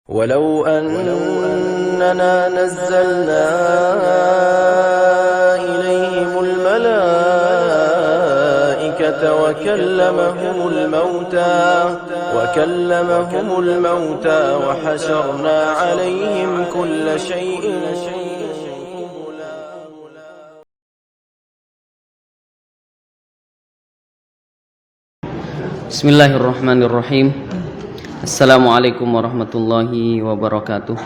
ولو أننا نزلنا إليهم الملائكة وكلمهم الموتى وحشرنا عليهم كل شيء Bismillahirrahmanirrahim. Assalamualaikum warahmatullahi wabarakatuh.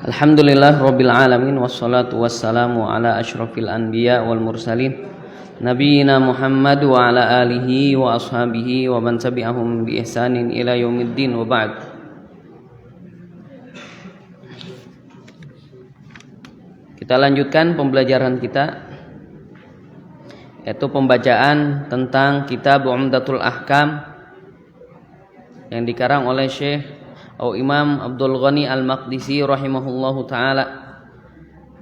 Alhamdulillah rabbil alamin, wassalatu wassalamu ala asyrafil anbiya wal mursalin nabiyina Muhammad wa ala alihi wa ashabihi wa man tabi'ahum bi ihsanin ila yaumiddin, wa ba'd. Kita lanjutkan pembelajaran kita, yaitu pembacaan tentang kitab Umdatul Ahkam yang dikarang oleh Syekh atau Imam Abdul Ghani Al-Maqdisi rahimahullahu ta'ala.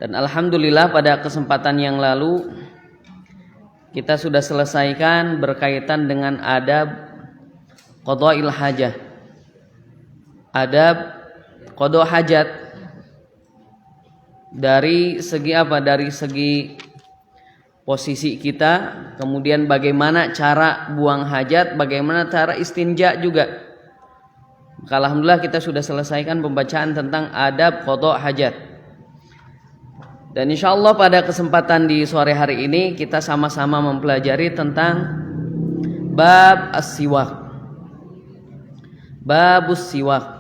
Dan alhamdulillah pada kesempatan yang lalu kita sudah selesaikan berkaitan dengan adab qada'il hajah, adab qada' hajat. Dari segi apa? Dari segi posisi kita, kemudian bagaimana cara buang hajat, bagaimana cara istinja juga. Maka alhamdulillah kita sudah selesaikan pembacaan tentang adab qada' hajat. Dan insyaallah pada kesempatan di sore hari ini kita sama-sama mempelajari tentang bab as-siwak. Babus siwak.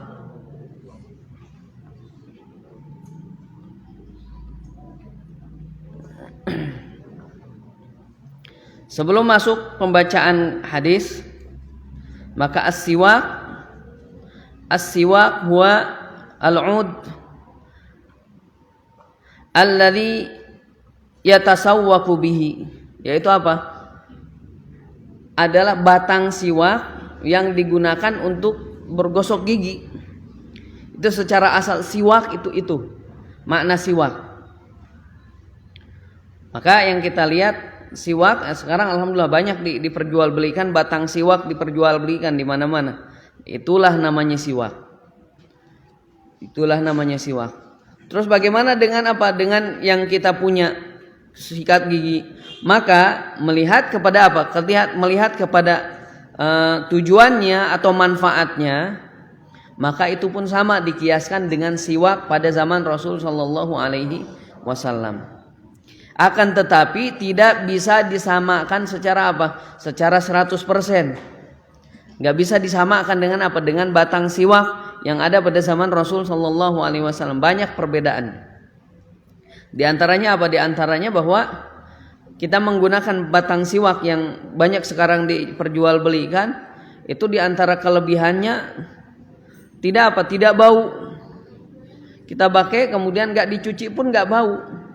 Sebelum masuk pembacaan hadis, maka as-siwak huwa al-'ud alladhi yatasawwaku bihi, yaitu apa? Adalah batang siwak yang digunakan untuk bergosok gigi. Itu secara asal siwak itu makna siwak. Maka yang kita lihat, siwak sekarang alhamdulillah banyak diperjualbelikan, batang siwak diperjualbelikan di mana-mana. Itulah namanya siwak. Terus bagaimana dengan apa? Dengan yang kita punya sikat gigi. Maka melihat kepada apa? Melihat kepada tujuannya atau manfaatnya, maka itu pun sama dikiaskan dengan siwak pada zaman Rasul sallallahu alaihi wasallam. Akan tetapi tidak bisa disamakan secara apa? Secara 100%. Enggak bisa disamakan dengan apa? Dengan batang siwak yang ada pada zaman Rasul sallallahu alaihi wasallam. Banyak perbedaan. Di antaranya apa? Di antaranya bahwa kita menggunakan batang siwak yang banyak sekarang diperjualbelikan, itu di antara kelebihannya tidak bau. Kita pakai kemudian enggak dicuci pun enggak bau.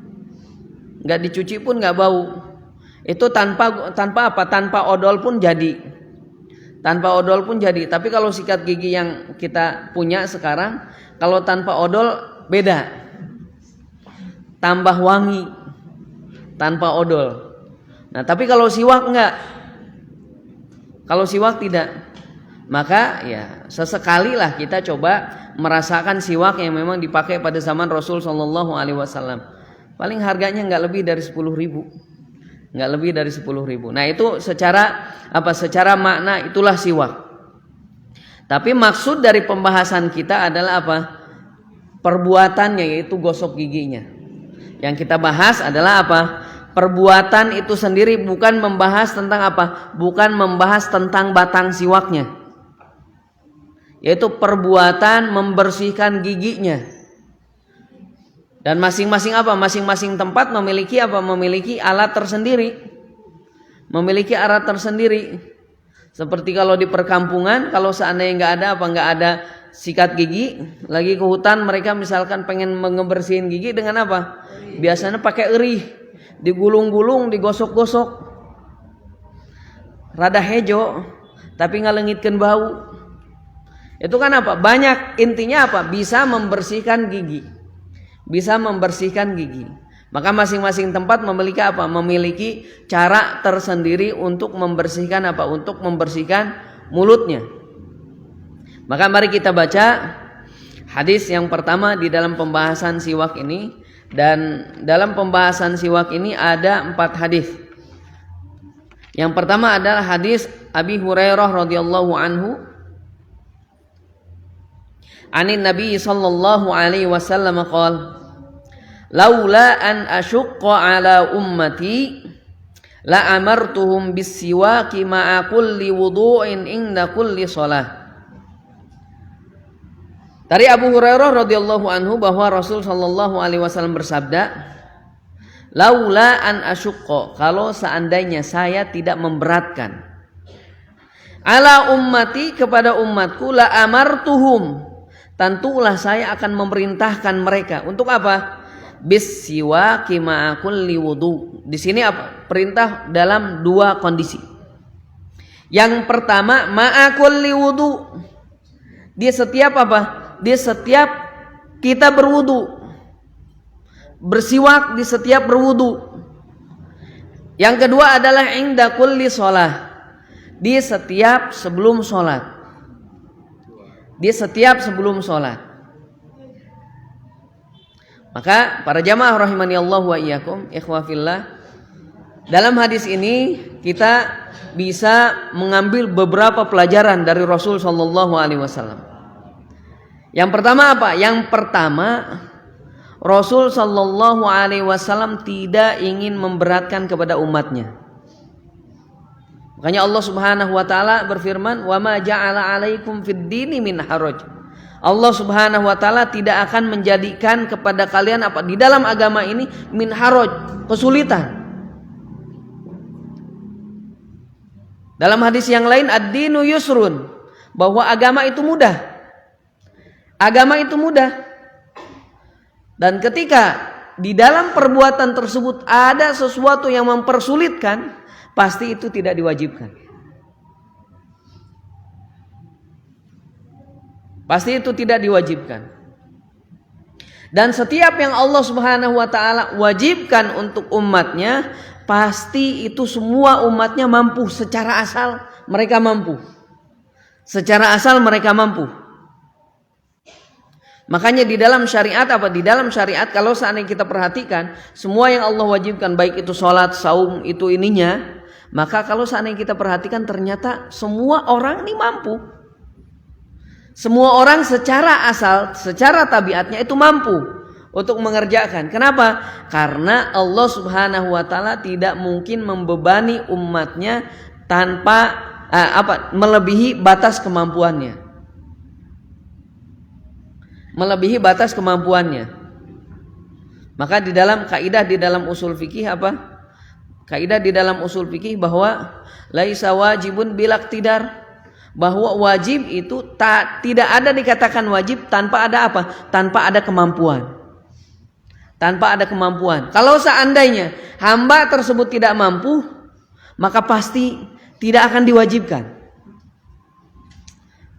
Itu tanpa apa? Tanpa odol pun jadi. Tapi kalau sikat gigi yang kita punya sekarang, kalau tanpa odol beda. Tambah wangi tanpa odol. Nah, tapi kalau siwak enggak. Kalau siwak tidak. Maka ya sesekali lah kita coba merasakan siwak yang memang dipakai pada zaman Rasul sallallahu alaihi wasallam. Paling harganya enggak lebih dari 10.000. Nah, itu secara apa? Secara makna itulah siwak. Tapi maksud dari pembahasan kita adalah apa? Perbuatannya, yaitu gosok giginya. Yang kita bahas adalah apa? Perbuatan itu sendiri, bukan membahas tentang apa? Bukan membahas tentang batang siwaknya. Yaitu perbuatan membersihkan giginya. Dan masing-masing apa? Masing-masing tempat memiliki apa? Memiliki alat tersendiri. Seperti kalau di perkampungan, kalau seandainya enggak ada sikat gigi, lagi ke hutan, mereka misalkan pengen ngebersihin gigi dengan apa? Biasanya pakai erih, digulung-gulung, digosok-gosok. Rada hejo, tapi ngalengitkeun bau. Itu kan apa? Banyak, intinya apa? Bisa membersihkan gigi. Maka masing-masing tempat memiliki apa? Memiliki cara tersendiri untuk membersihkan apa? Untuk membersihkan mulutnya. Maka mari kita baca hadis yang pertama di dalam pembahasan siwak ini. Dan dalam pembahasan siwak ini ada 4 hadis. Yang pertama adalah hadis Abi Hurairah radhiyallahu anhu. Anin Nabi sallallahu alaihi wasallam qala: "Laula an asyqa ala ummati la amartuhum bis-siwaki ma'a kulli wudu'in inda kulli shalah." Dari Abu Hurairah radhiyallahu anhu bahwa Rasul sallallahu alaihi wasallam bersabda, "Laula an asyqa," kalau seandainya saya tidak memberatkan, ala ummati, kepada umatku, la amartuhum, tentulah saya akan memerintahkan mereka untuk apa? Bis siwaki ma'a kulli wudu. Di sini apa? Perintah dalam 2 kondisi. Yang pertama, ma'a kulli wudu. Dia setiap apa? Dia setiap kita berwudu, bersiwak di setiap berwudu. Yang kedua adalah inda kulli shalah, di setiap sebelum sholat. Di setiap sebelum sholat. Maka para jamaah rahimani Allah wa iyyakum, ikhwah fillah, dalam hadis ini kita bisa mengambil beberapa pelajaran dari Rasul sallallahu alaihi wasallam. Yang pertama apa? Yang pertama, Rasul sallallahu alaihi wasallam tidak ingin memberatkan kepada umatnya. Makanya Allah Subhanahu wa taala berfirman, "Wa ma ja'ala 'alaikum fid dini min haraj." Allah Subhanahu wa taala tidak akan menjadikan kepada kalian apa di dalam agama ini min haraj, kesulitan. Dalam hadis yang lain, ad-dinu yusrun, bahwa agama itu mudah. Agama itu mudah. Dan ketika di dalam perbuatan tersebut ada sesuatu yang mempersulitkan, pasti itu tidak diwajibkan. Pasti itu tidak diwajibkan. Dan setiap yang Allah Subhanahu wa taala wajibkan untuk umatnya, pasti itu semua umatnya mampu, secara asal mereka mampu. Secara asal mereka mampu. Makanya di dalam syariat apa? Di dalam syariat kalau seandainya kita perhatikan, semua yang Allah wajibkan, baik itu sholat, saum, itu ininya, maka kalau seandainya kita perhatikan ternyata semua orang ini mampu. Semua orang secara asal, secara tabiatnya itu mampu untuk mengerjakan. Kenapa? Karena Allah Subhanahu wa taala tidak mungkin membebani umatnya tanpa melebihi batas kemampuannya. Melebihi batas kemampuannya. Maka di dalam kaidah di dalam usul fikih apa? Kaidah di dalam usul fikih bahwa laisa wajibun bilaktidar, bahwa wajib itu tidak ada dikatakan wajib tanpa ada apa? Tanpa ada kemampuan. Tanpa ada kemampuan. Kalau seandainya hamba tersebut tidak mampu, maka pasti tidak akan diwajibkan.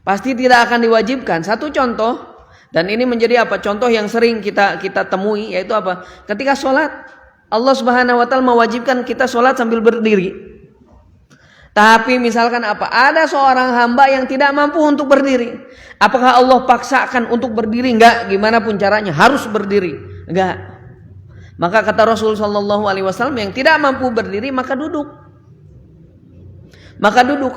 Pasti tidak akan diwajibkan. Satu contoh, dan ini menjadi apa? Contoh yang sering kita temui, yaitu apa? Ketika sholat, Allah Subhanahu wa taala mewajibkan kita sholat sambil berdiri. Tapi misalkan apa? Ada seorang hamba yang tidak mampu untuk berdiri. Apakah Allah paksakan untuk berdiri? Enggak, gimana pun caranya harus berdiri. Enggak. Maka kata Rasul sallallahu alaihi wasallam, yang tidak mampu berdiri maka duduk. Maka duduk.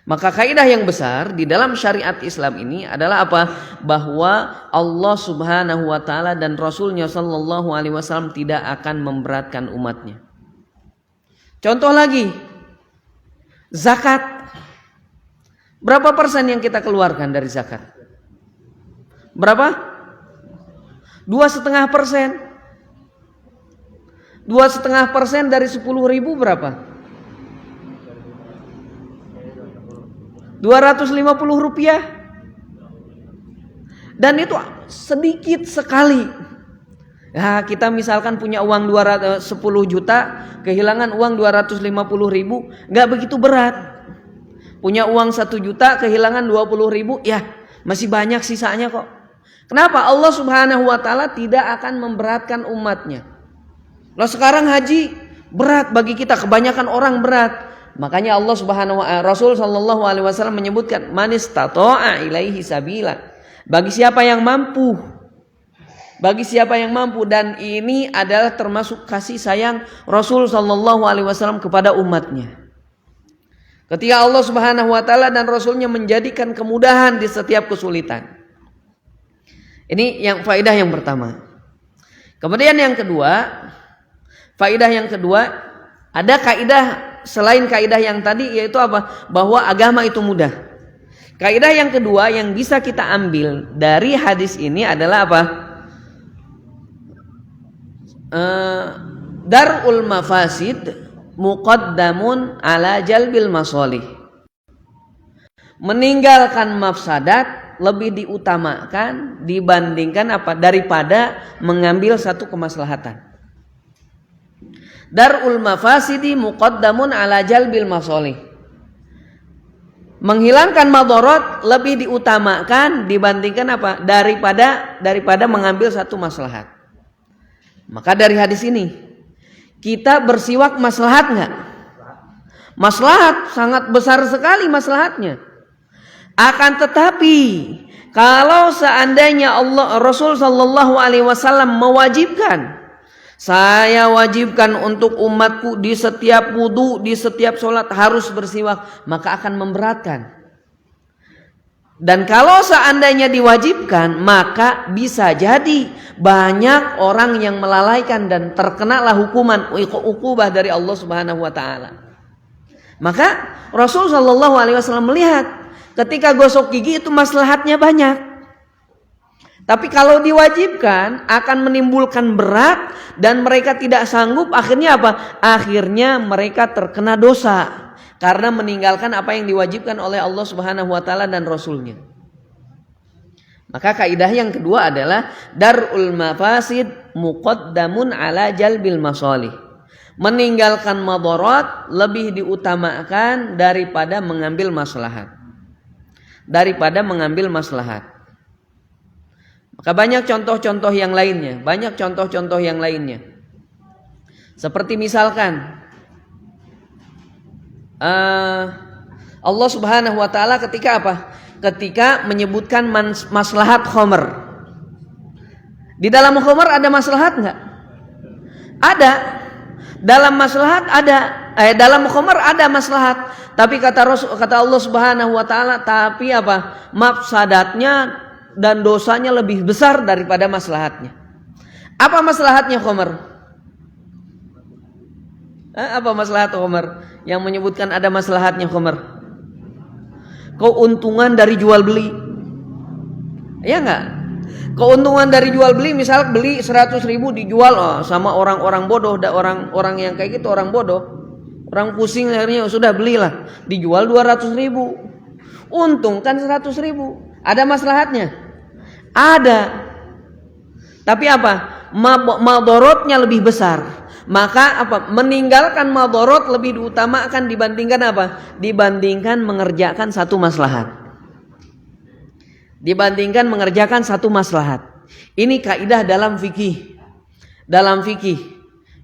Maka kaidah yang besar di dalam syariat Islam ini adalah apa? Bahwa Allah Subhanahu wa taala dan Rasulnya sallallahu alaihi wasallam tidak akan memberatkan umatnya. Contoh lagi, zakat. Berapa persen yang kita keluarkan dari zakat? Berapa? 2,5%. 2,5% dari 10.000 berapa? 250 rupiah. Dan itu sedikit sekali. Ya, kita misalkan punya uang 10 juta, kehilangan uang 250 ribu, gak begitu berat. Punya uang 1 juta, kehilangan 20 ribu, ya masih banyak sisanya kok. Kenapa? Allah Subhanahu wa ta'ala tidak akan memberatkan umatnya. Loh, sekarang haji berat bagi kita, kebanyakan orang berat. Makanya Rasul sallallahu alaihi wasallam menyebutkan man istata'a ilaihi sabila. Bagi siapa yang mampu. Bagi siapa yang mampu, dan ini adalah termasuk kasih sayang Rasul sallallahu alaihi wasallam kepada umatnya. Ketika Allah Subhanahu wa taala dan Rasulnya menjadikan kemudahan di setiap kesulitan. Ini yang faedah yang pertama. Kemudian yang kedua, faedah yang kedua, ada kaidah selain kaidah yang tadi, yaitu apa? Bahwa agama itu mudah. Kaidah yang kedua yang bisa kita ambil dari hadis ini adalah apa? Darul mafasid muqaddamun ala jalbil masolih. Meninggalkan mafsadat lebih diutamakan dibandingkan apa? Daripada mengambil satu kemaslahatan. Darul mafasidi muqaddamun ala jalbil masolih. Menghilangkan madarat lebih diutamakan dibandingkan apa? Daripada mengambil satu maslahat. Maka dari hadis ini kita bersiwak maslahat enggak? Maslahat sangat besar sekali maslahatnya. Akan tetapi kalau seandainya Rasul sallallahu alaihi wasallam mewajibkan, saya wajibkan untuk umatku di setiap wudu, di setiap sholat harus bersiwak, maka akan memberatkan. Dan kalau seandainya diwajibkan, maka bisa jadi banyak orang yang melalaikan dan terkenalah hukuman uqubah dari Allah Subhanahu wa taala. Maka Rasul sallallahu alaihi wasallam melihat ketika gosok gigi itu maslahatnya banyak. Tapi kalau diwajibkan akan menimbulkan berat dan mereka tidak sanggup, akhirnya apa? Akhirnya mereka terkena dosa karena meninggalkan apa yang diwajibkan oleh Allah Subhanahu wa taala dan Rasulnya. Maka kaidah yang kedua adalah darul mafasid muqaddamun ala jalbil masalih. Meninggalkan madarat lebih diutamakan daripada mengambil maslahat. Maka banyak contoh-contoh yang lainnya, Seperti misalkan Allah Subhanahu wa taala ketika apa? Ketika menyebutkan maslahat khamr. Di dalam khamr ada maslahat enggak? Ada. Dalam maslahat ada. Dalam khamr ada maslahat. Tapi kata Allah Subhanahu wa taala, tapi apa? Mafsadatnya dan dosanya lebih besar daripada maslahatnya. Apa maslahatnya khamr? Apa maslahat khamr? Yang menyebutkan ada maslahatnya khamr. Keuntungan dari jual beli. Ya enggak? Keuntungan dari jual beli, misal beli 100.000 dijual sama orang-orang bodoh, orang yang kayak gitu orang bodoh. Orang pusing akhirnya sudah belilah, dijual 200.000. Untung kan 100.000. Ada maslahatnya? Ada. Tapi apa? Madorotnya lebih besar. Maka apa? Meninggalkan madorot lebih diutamakan dibandingkan apa? Dibandingkan mengerjakan satu maslahat. Ini kaidah dalam fikih.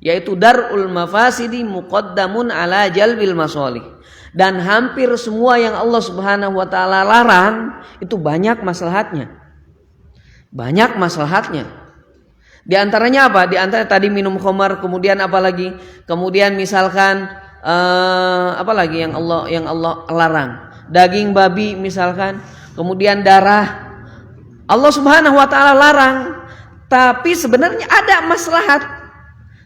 Yaitu darul mafasidi muqaddamun ala jalbil masalih. Dan hampir semua yang Allah Subhanahu wa taala larang itu banyak maslahatnya. Di antaranya apa? Di antara tadi minum khamar, kemudian apa lagi? Kemudian misalkan apa lagi yang Allah larang? Daging babi misalkan, kemudian darah. Allah Subhanahu wa taala larang, tapi sebenarnya ada maslahat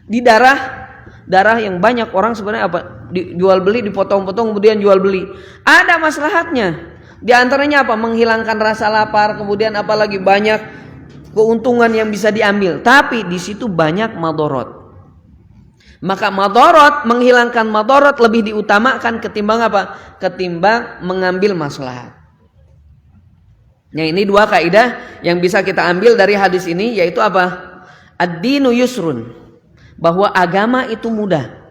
di darah yang banyak orang sebenarnya apa? Dijual beli, dipotong-potong kemudian jual beli. Ada maslahatnya. Di antaranya apa? Menghilangkan rasa lapar, kemudian apalagi banyak keuntungan yang bisa diambil. Tapi di situ banyak madorot. Maka menghilangkan madorot lebih diutamakan ketimbang apa? Ketimbang mengambil maslahat. Nah, ini dua kaidah yang bisa kita ambil dari hadis ini, yaitu apa? Ad-dinu yusrun. Bahwa agama itu mudah.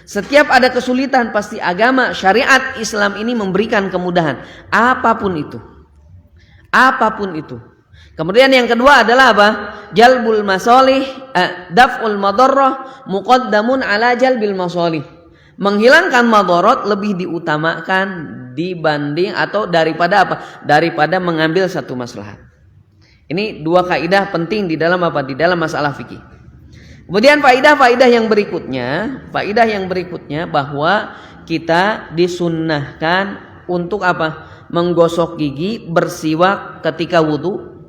Setiap ada kesulitan pasti agama syariat Islam ini memberikan kemudahan. Apapun itu. Kemudian yang kedua adalah apa? Jalbul masalih, daf'ul madarrah muqaddamun ala jalbil masalih. menghilangkan madharat lebih diutamakan dibanding atau daripada apa? Daripada mengambil satu maslahat. Ini dua kaidah penting di dalam apa? Di dalam masalah fikih. Kemudian faidah yang berikutnya bahwa kita disunnahkan untuk apa? Menggosok gigi, bersiwak ketika wudu.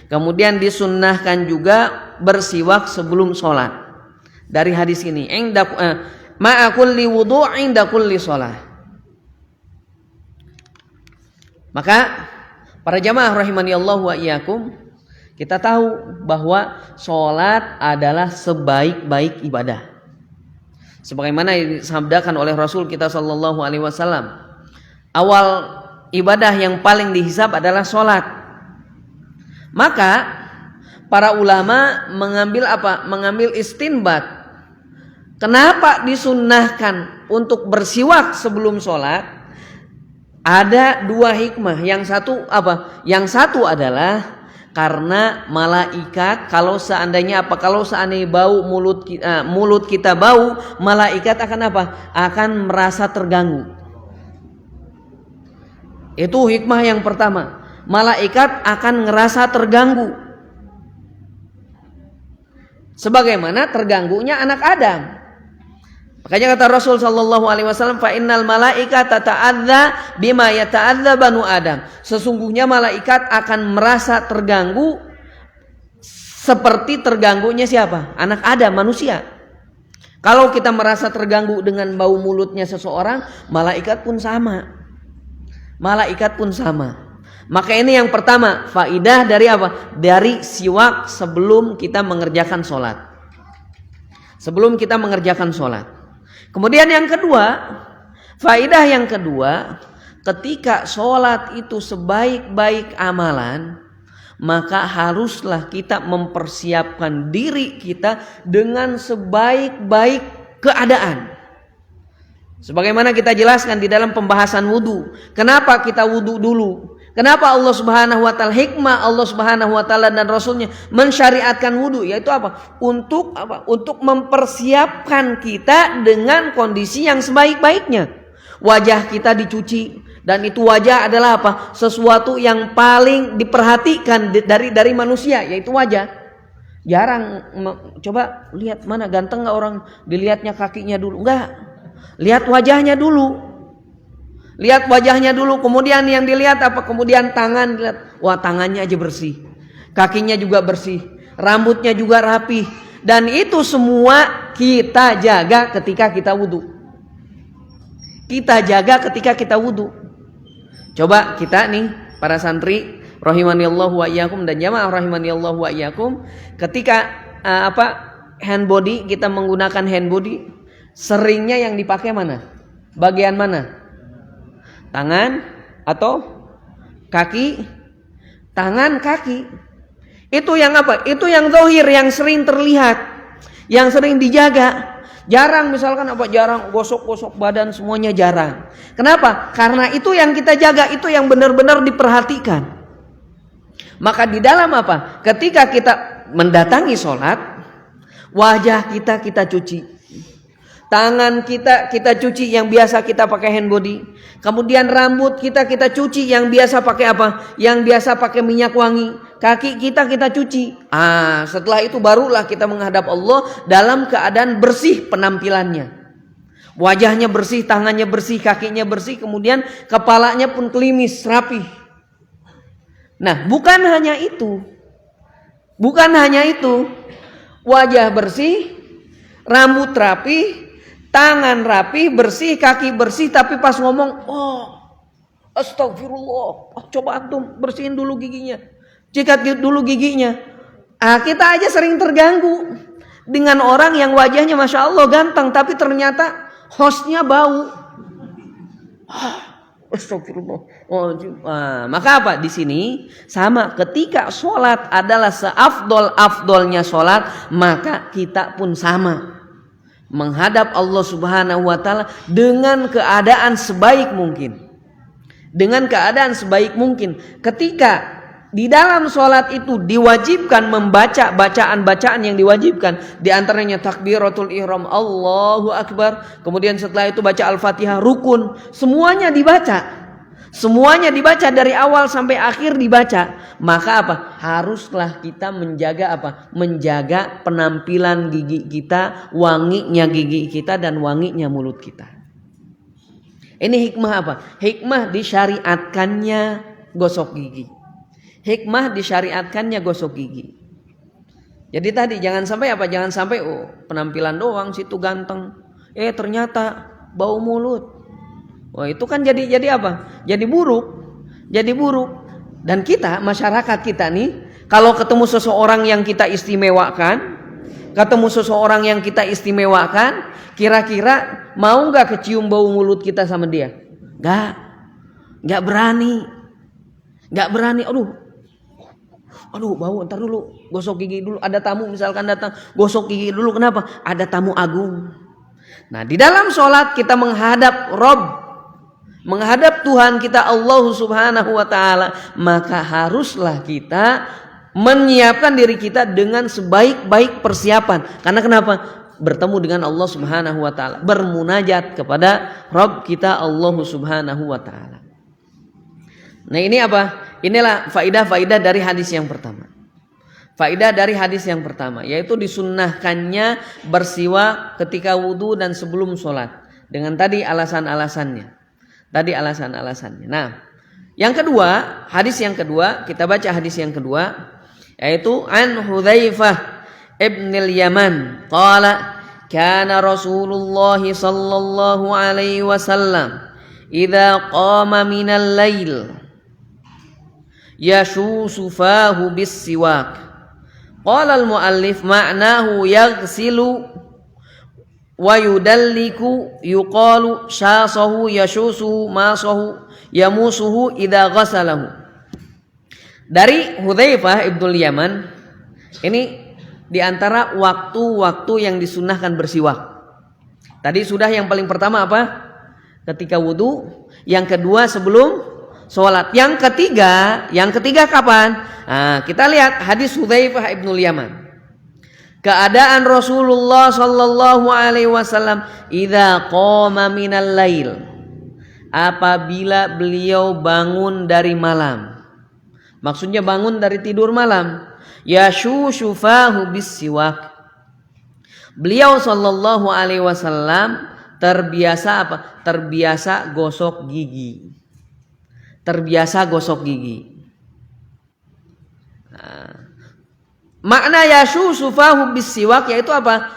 Kemudian disunnahkan juga bersiwak sebelum sholat. Dari hadis ini, ma'a kulli wudu' inda kulli sholat. Maka para jamaah rahimani Allah wa iyyakum, kita tahu bahwa sholat adalah sebaik-baik ibadah. Sebagaimana yang disabdakan oleh Rasul kita sallallahu alaihi wasallam, awal ibadah yang paling dihisab adalah sholat. Maka para ulama mengambil istinbat. Kenapa disunnahkan untuk bersiwak sebelum sholat? Ada dua hikmah. Yang satu adalah karena malaikat kalau seandainya bau mulut kita bau, malaikat akan apa? Akan merasa terganggu. Itu hikmah yang pertama. Malaikat akan ngerasa terganggu. Sebagaimana terganggunya anak Adam. Makanya kata Rasul sallallahu alaihi wasallam, fa innal malaikata tata'adza bima yata'adza banu Adam. Sesungguhnya malaikat akan merasa terganggu seperti terganggunya siapa? Anak Adam, manusia. Kalau kita merasa terganggu dengan bau mulutnya seseorang, malaikat pun sama. Maka ini yang pertama, faidah dari apa? Dari siwak sebelum kita mengerjakan sholat. Kemudian yang kedua, faidah yang kedua, ketika sholat itu sebaik-baik amalan, maka haruslah kita mempersiapkan diri kita dengan sebaik-baik keadaan. Sebagaimana kita jelaskan di dalam pembahasan wudu. Kenapa kita wudu dulu? Kenapa Allah Subhanahu wa taala, hikmah Allah Subhanahu wa taala dan Rasulnya mensyariatkan wudu, yaitu apa? Untuk mempersiapkan kita dengan kondisi yang sebaik-baiknya. Wajah kita dicuci, dan itu wajah adalah apa? Sesuatu yang paling diperhatikan dari manusia, yaitu wajah. Jarang coba lihat mana ganteng enggak orang, dilihatnya kakinya dulu. Enggak. Lihat wajahnya dulu, kemudian yang dilihat apa? Kemudian tangan, lihat, wah tangannya aja bersih, kakinya juga bersih, rambutnya juga rapi, dan itu semua kita jaga ketika kita wudu. Coba kita nih para santri rahimani Allah wa iyyakum dan jamaah rahimani Allah wa iyyakum, ketika hand body, kita menggunakan hand body, seringnya yang dipakai mana? Bagian mana? Tangan atau kaki? Tangan, kaki. Itu yang apa? Itu yang zahir, yang sering terlihat, yang sering dijaga. Jarang misalkan jarang gosok-gosok badan, semuanya jarang. Kenapa? Karena itu yang kita jaga, itu yang benar-benar diperhatikan. Maka di dalam apa? Ketika kita mendatangi sholat, wajah kita cuci. Tangan kita cuci yang biasa kita pakai hand body. Kemudian rambut kita cuci yang biasa pakai apa? Yang biasa pakai minyak wangi. Kaki kita cuci. Setelah itu barulah kita menghadap Allah dalam keadaan bersih penampilannya. Wajahnya bersih, tangannya bersih, kakinya bersih, kemudian kepalanya pun klimis, rapi. Nah, bukan hanya itu. Wajah bersih, rambut rapi, tangan rapi, bersih, kaki bersih, tapi pas ngomong, astagfirullah, coba antum bersihin dulu giginya, sikat dulu giginya. Kita aja sering terganggu dengan orang yang wajahnya masya Allah ganteng, tapi ternyata hostnya bau. Astagfirullah. Maka apa? Di sini sama, ketika sholat adalah seafdol-afdolnya sholat, maka kita pun sama. Menghadap Allah Subhanahu wa taala dengan keadaan sebaik mungkin. Ketika di dalam sholat itu diwajibkan membaca bacaan-bacaan yang diwajibkan. Di antaranya takbiratul ihram, Allahu Akbar. Kemudian setelah itu baca Al-Fatihah, rukun. Semuanya dibaca. Semuanya dibaca dari awal sampai akhir dibaca. Maka apa? Haruslah kita menjaga apa? Menjaga penampilan gigi kita, wanginya gigi kita dan wanginya mulut kita. Ini hikmah apa? Hikmah disyariatkannya gosok gigi. Hikmah disyariatkannya gosok gigi. Jadi tadi jangan sampai apa? Jangan sampai penampilan doang situ ganteng. Ternyata bau mulut. Wah, itu kan jadi apa? Jadi buruk. Jadi buruk. Dan kita, masyarakat kita nih, kalau ketemu seseorang yang kita istimewakan, kira-kira mau nggak kecium bau mulut kita sama dia? Nggak berani. Aduh, bau, ntar dulu, gosok gigi dulu. Ada tamu misalkan datang, gosok gigi dulu. Kenapa? Ada tamu agung. Nah, di dalam sholat kita menghadap Rabb, menghadap Tuhan kita Allah Subhanahu wa Ta'ala, maka haruslah kita menyiapkan diri kita dengan sebaik-baik persiapan. Karena kenapa? Bertemu dengan Allah Subhanahu wa Ta'ala, bermunajat kepada Rabb kita Allah Subhanahu wa Ta'ala. Nah, ini apa? Inilah faidah-faidah dari hadis yang pertama. Faidah dari hadis yang pertama, yaitu disunnahkannya bersiwak ketika wudu dan sebelum sholat. Dengan tadi alasan-alasannya. Nah, yang kedua, hadis yang kedua, kita baca hadis yang kedua, yaitu an Hudzaifah ibnil Yaman qala kana Rasulullah sallallahu alaihi wasallam idza qama minal lail yashusu fahu bis siwak. Qala al-muallif ma'nahu yaghsilu wa yudalliku yuqalu syasahu yashusu masahu yamusuhu idza ghasalahu. Dari Hudzaifah ibnul Yaman, ini di antara waktu-waktu yang disunahkan bersiwak. Tadi sudah yang paling pertama apa? Ketika wudu. Yang kedua sebelum sholat. Yang ketiga kapan? Nah, kita lihat hadis Hudzaifah ibnul Yaman. Keadaan Rasulullah sallallahu alaihi wasallam idza qama minal lail, apabila beliau bangun dari malam. Maksudnya bangun dari tidur malam. Yashushu fahu bis-siwak. Beliau sallallahu alaihi wasallam terbiasa apa? Terbiasa gosok gigi. Makna yashushu fahu bis-siwak yaitu apa?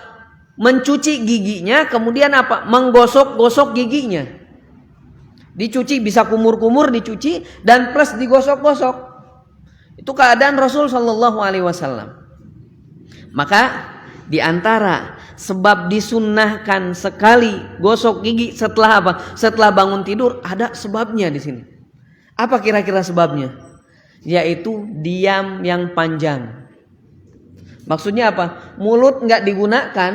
Mencuci giginya, kemudian apa? Menggosok-gosok giginya. Dicuci, bisa kumur-kumur dicuci dan plus digosok-gosok. Itu keadaan Rasul sallallahu alaihi wasallam. Maka di antara sebab disunnahkan sekali gosok gigi setelah apa? Setelah bangun tidur, ada sebabnya di sini. Apa kira-kira sebabnya? Yaitu diam yang panjang. Maksudnya apa? Mulut nggak digunakan.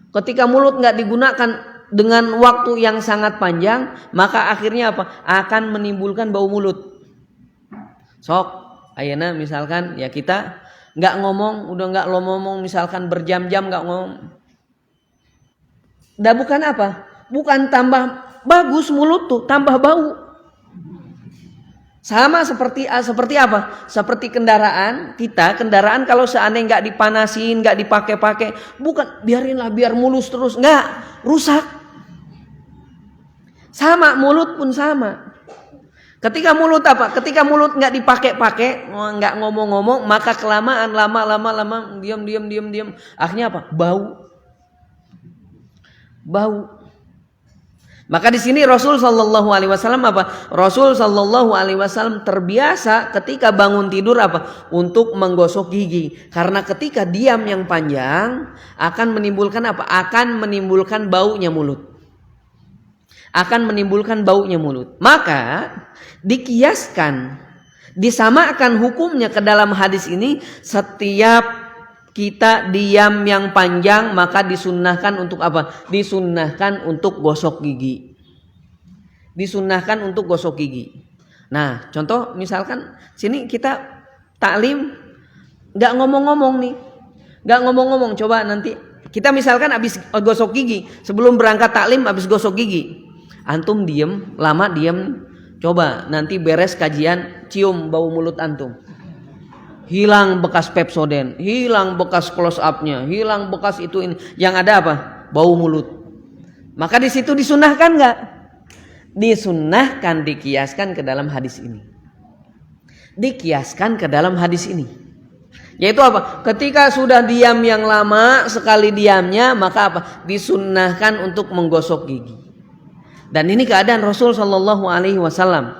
Ketika mulut nggak digunakan dengan waktu yang sangat panjang, maka akhirnya apa? Akan menimbulkan bau mulut. Sok ayeuna misalkan ya kita nggak ngomong, udah nggak lo ngomong misalkan berjam-jam nggak ngomong. Dah bukan apa? Bukan tambah bagus mulut tuh, tambah bau. Sama seperti apa? Seperti kendaraan kita, kendaraan kalau seandainya nggak dipanasin, nggak dipakai-pakai, bukan biarinlah biar mulus terus, nggak, rusak. Sama mulut pun sama. Ketika mulut apa? Ketika mulut nggak dipakai-pakai, nggak ngomong-ngomong, maka kelamaan lama diam. Akhirnya apa? Bau. Maka di sini Rasul sallallahu alaihi wasallam apa? Rasul sallallahu alaihi wasallam terbiasa ketika bangun tidur apa? Untuk menggosok gigi. Karena ketika diam yang panjang akan menimbulkan apa? Akan menimbulkan baunya mulut. Maka dikiaskan, disamakan hukumnya ke dalam hadis ini, setiap kita diam yang panjang maka disunnahkan untuk apa? Disunnahkan untuk gosok gigi. Nah, contoh misalkan sini kita taklim nggak ngomong-ngomong nih, nggak ngomong-ngomong. Coba nanti kita misalkan habis gosok gigi, sebelum berangkat taklim habis gosok gigi, antum diem, lama diem. Coba nanti beres kajian, cium bau mulut antum. Hilang bekas Pepsodent, hilang bekas close up-nya, hilang bekas itu ini. Yang ada apa? Bau mulut. Maka di situ disunnahkan nggak? Disunnahkan, dikiaskan ke dalam hadis ini. Dikiaskan ke dalam hadis ini. Yaitu apa? Ketika sudah diam yang lama, sekali diamnya, maka apa? Disunnahkan untuk menggosok gigi. Dan ini keadaan Rasul Shallallahu Alaihi Wasallam.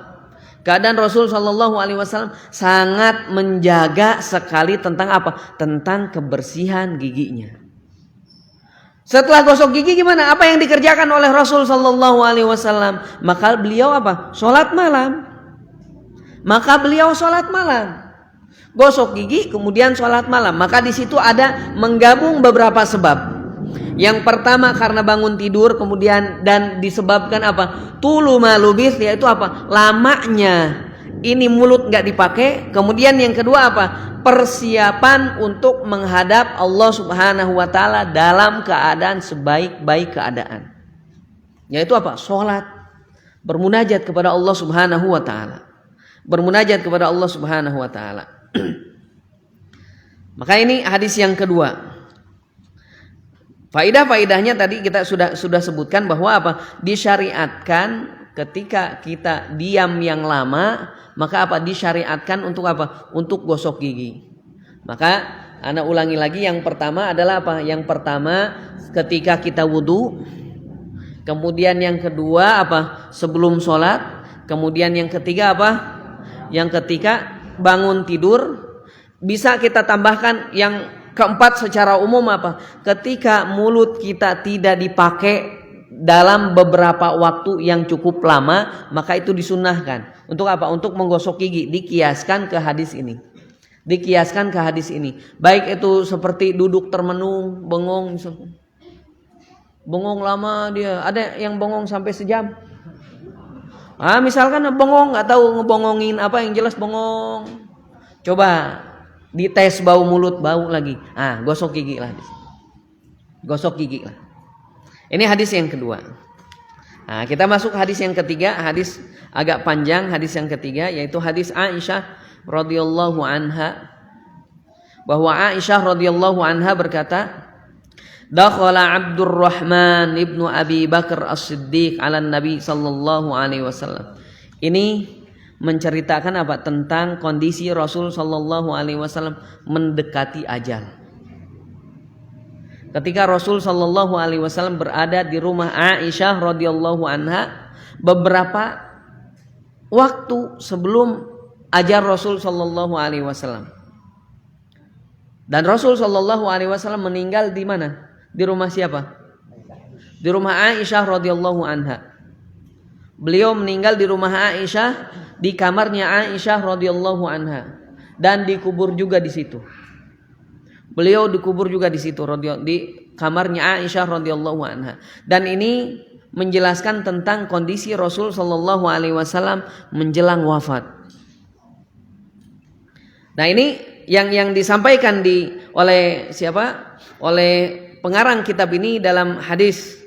Keadaan Rasul Shallallahu Alaihi Wasallam sangat menjaga sekali tentang apa? Tentang kebersihan giginya. Setelah gosok gigi gimana? Apa yang dikerjakan oleh Rasul Shallallahu Alaihi Wasallam? Maka beliau apa? Sholat malam. Maka beliau sholat malam. Gosok gigi kemudian sholat malam. Maka di situ ada menggabung beberapa sebab. Yang pertama karena bangun tidur, kemudian dan disebabkan apa? Tulu malubis, yaitu apa? Lamanya ini mulut nggak dipakai. Kemudian yang kedua apa? Persiapan untuk menghadap Allah Subhanahu wa taala dalam keadaan sebaik-baik keadaan. Yaitu apa? Sholat, bermunajat kepada Allah Subhanahu wa taala. Bermunajat kepada Allah Subhanahu wa taala. Maka ini hadis yang kedua. Faidah-faidahnya tadi kita sudah sebutkan bahwa apa? Disyariatkan ketika kita diam yang lama, maka apa? Disyariatkan untuk apa? Untuk gosok gigi. Maka ana ulangi lagi, yang pertama adalah apa? Yang pertama ketika kita wudu. Kemudian yang kedua apa? Sebelum sholat. Kemudian yang ketiga apa? Yang ketika bangun tidur. Bisa kita tambahkan yang keempat secara umum apa? Ketika mulut kita tidak dipakai dalam beberapa waktu yang cukup lama, maka itu disunnahkan. Untuk apa? Untuk menggosok gigi. Dikiaskan ke hadis ini. Dikiaskan ke hadis ini. Baik itu seperti duduk termenung, bengong. Bengong lama dia. Ada yang bengong sampai sejam. Misalkan bengong, nggak tahu ngebongongin apa, yang jelas bengong. Coba dites bau mulut, bau lagi. Gosok gigi lah. Gosok gigi lah. Ini hadis yang kedua. Kita masuk hadis yang ketiga. Hadis agak panjang, hadis yang ketiga, yaitu hadis Aisyah radhiyallahu anha. Bahwa Aisyah radhiyallahu anha berkata, dakhala Abdurrahman ibnu Abi Bakar As-Siddiq ala Nabi sallallahu alaihi wasallam. Ini menceritakan apa? Tentang kondisi Rasul sallallahu alaihi wasallam mendekati ajal. Ketika Rasul sallallahu alaihi wasallam berada di rumah Aisyah radhiyallahu anha beberapa waktu sebelum ajal Rasul sallallahu alaihi wasallam. Dan Rasul sallallahu alaihi wasallam meninggal di mana? Di rumah siapa? Di rumah Aisyah radhiyallahu anha. Beliau meninggal di rumah Aisyah, di kamarnya Aisyah radhiyallahu anha, dan dikubur juga di situ. Beliau dikubur juga di situ di kamarnya Aisyah radhiyallahu anha. Dan ini menjelaskan tentang kondisi Rasul sallallahu alaihi wasallam menjelang wafat. Nah, ini yang disampaikan oleh siapa? Oleh pengarang kitab ini dalam hadis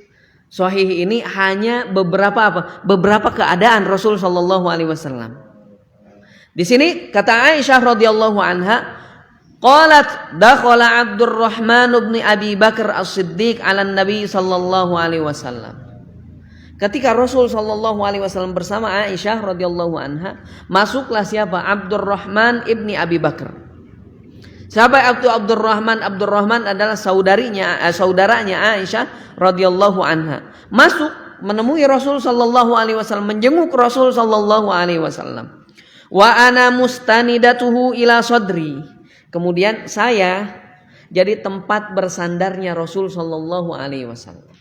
sahih ini hanya beberapa keadaan Rasul sallallahu alaihi wasallam. Di sini kata Aisyah radhiyallahu anha, qalat dakhala Abdurrahman bin Abi Bakar As-Siddiq ala Nabi sallallahu alaihi wasallam. Ketika Rasul sallallahu alaihi wasallam bersama Aisyah radhiyallahu anha, masuklah siapa? Abdurrahman ibni Abi Bakar. Siapa Abdurrahman? Abdurrahman adalah saudaranya Aisyah radhiyallahu anha. Masuk menemui Rasul sallallahu alaihi wasallam, menjenguk Rasul sallallahu alaihi wasallam. Wa ana mustanidatuhu ila sadri. Kemudian saya jadi tempat bersandarnya Rasul sallallahu alaihi wasallam.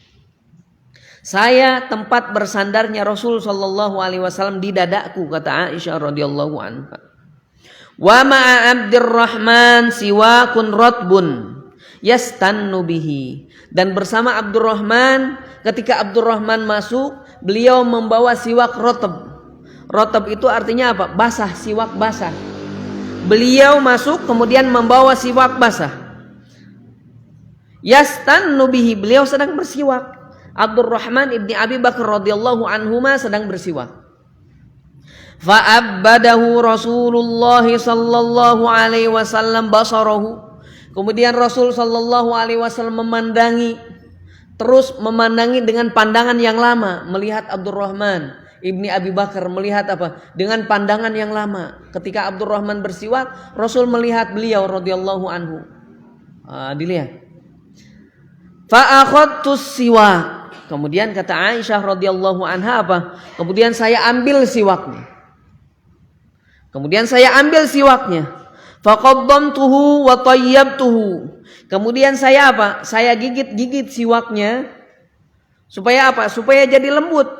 Saya tempat bersandarnya Rasul sallallahu alaihi wasallam di dadaku, kata Aisyah radhiyallahu anha. Wa ma'a Abdurrahman siwakun ratbun yastannu bihi. Dan bersama Abdurrahman, ketika Abdurrahman masuk, beliau membawa siwak rotab. Rotab itu artinya apa? Basah, siwak basah. beliau masuk kemudian membawa siwak basah. Yastannu bihi, beliau sedang bersiwak. Abdurrahman ibni Abi Bakar radhiyallahu anhuma sedang bersiwak. Fa'abbadahu Rasulullah sallallahu alaihi wasallam basarahu. Kemudian Rasul sallallahu alaihi wasallam terus memandangi dengan pandangan yang lama, melihat Abdurrahman ibni Abi Bakar, melihat apa? Dengan pandangan yang lama. Ketika Abdurrahman bersiwak, Rasul melihat beliau radhiyallahu anhu. Dilihat. Fa akhadtus siwak. Kemudian kata Aisyah radhiyallahu anha apa? Kemudian saya ambil siwaknya. Faqaddamtuhu wa tayyabtuhu. Kemudian saya apa? Saya gigit-gigit siwaknya supaya apa? Supaya jadi lembut.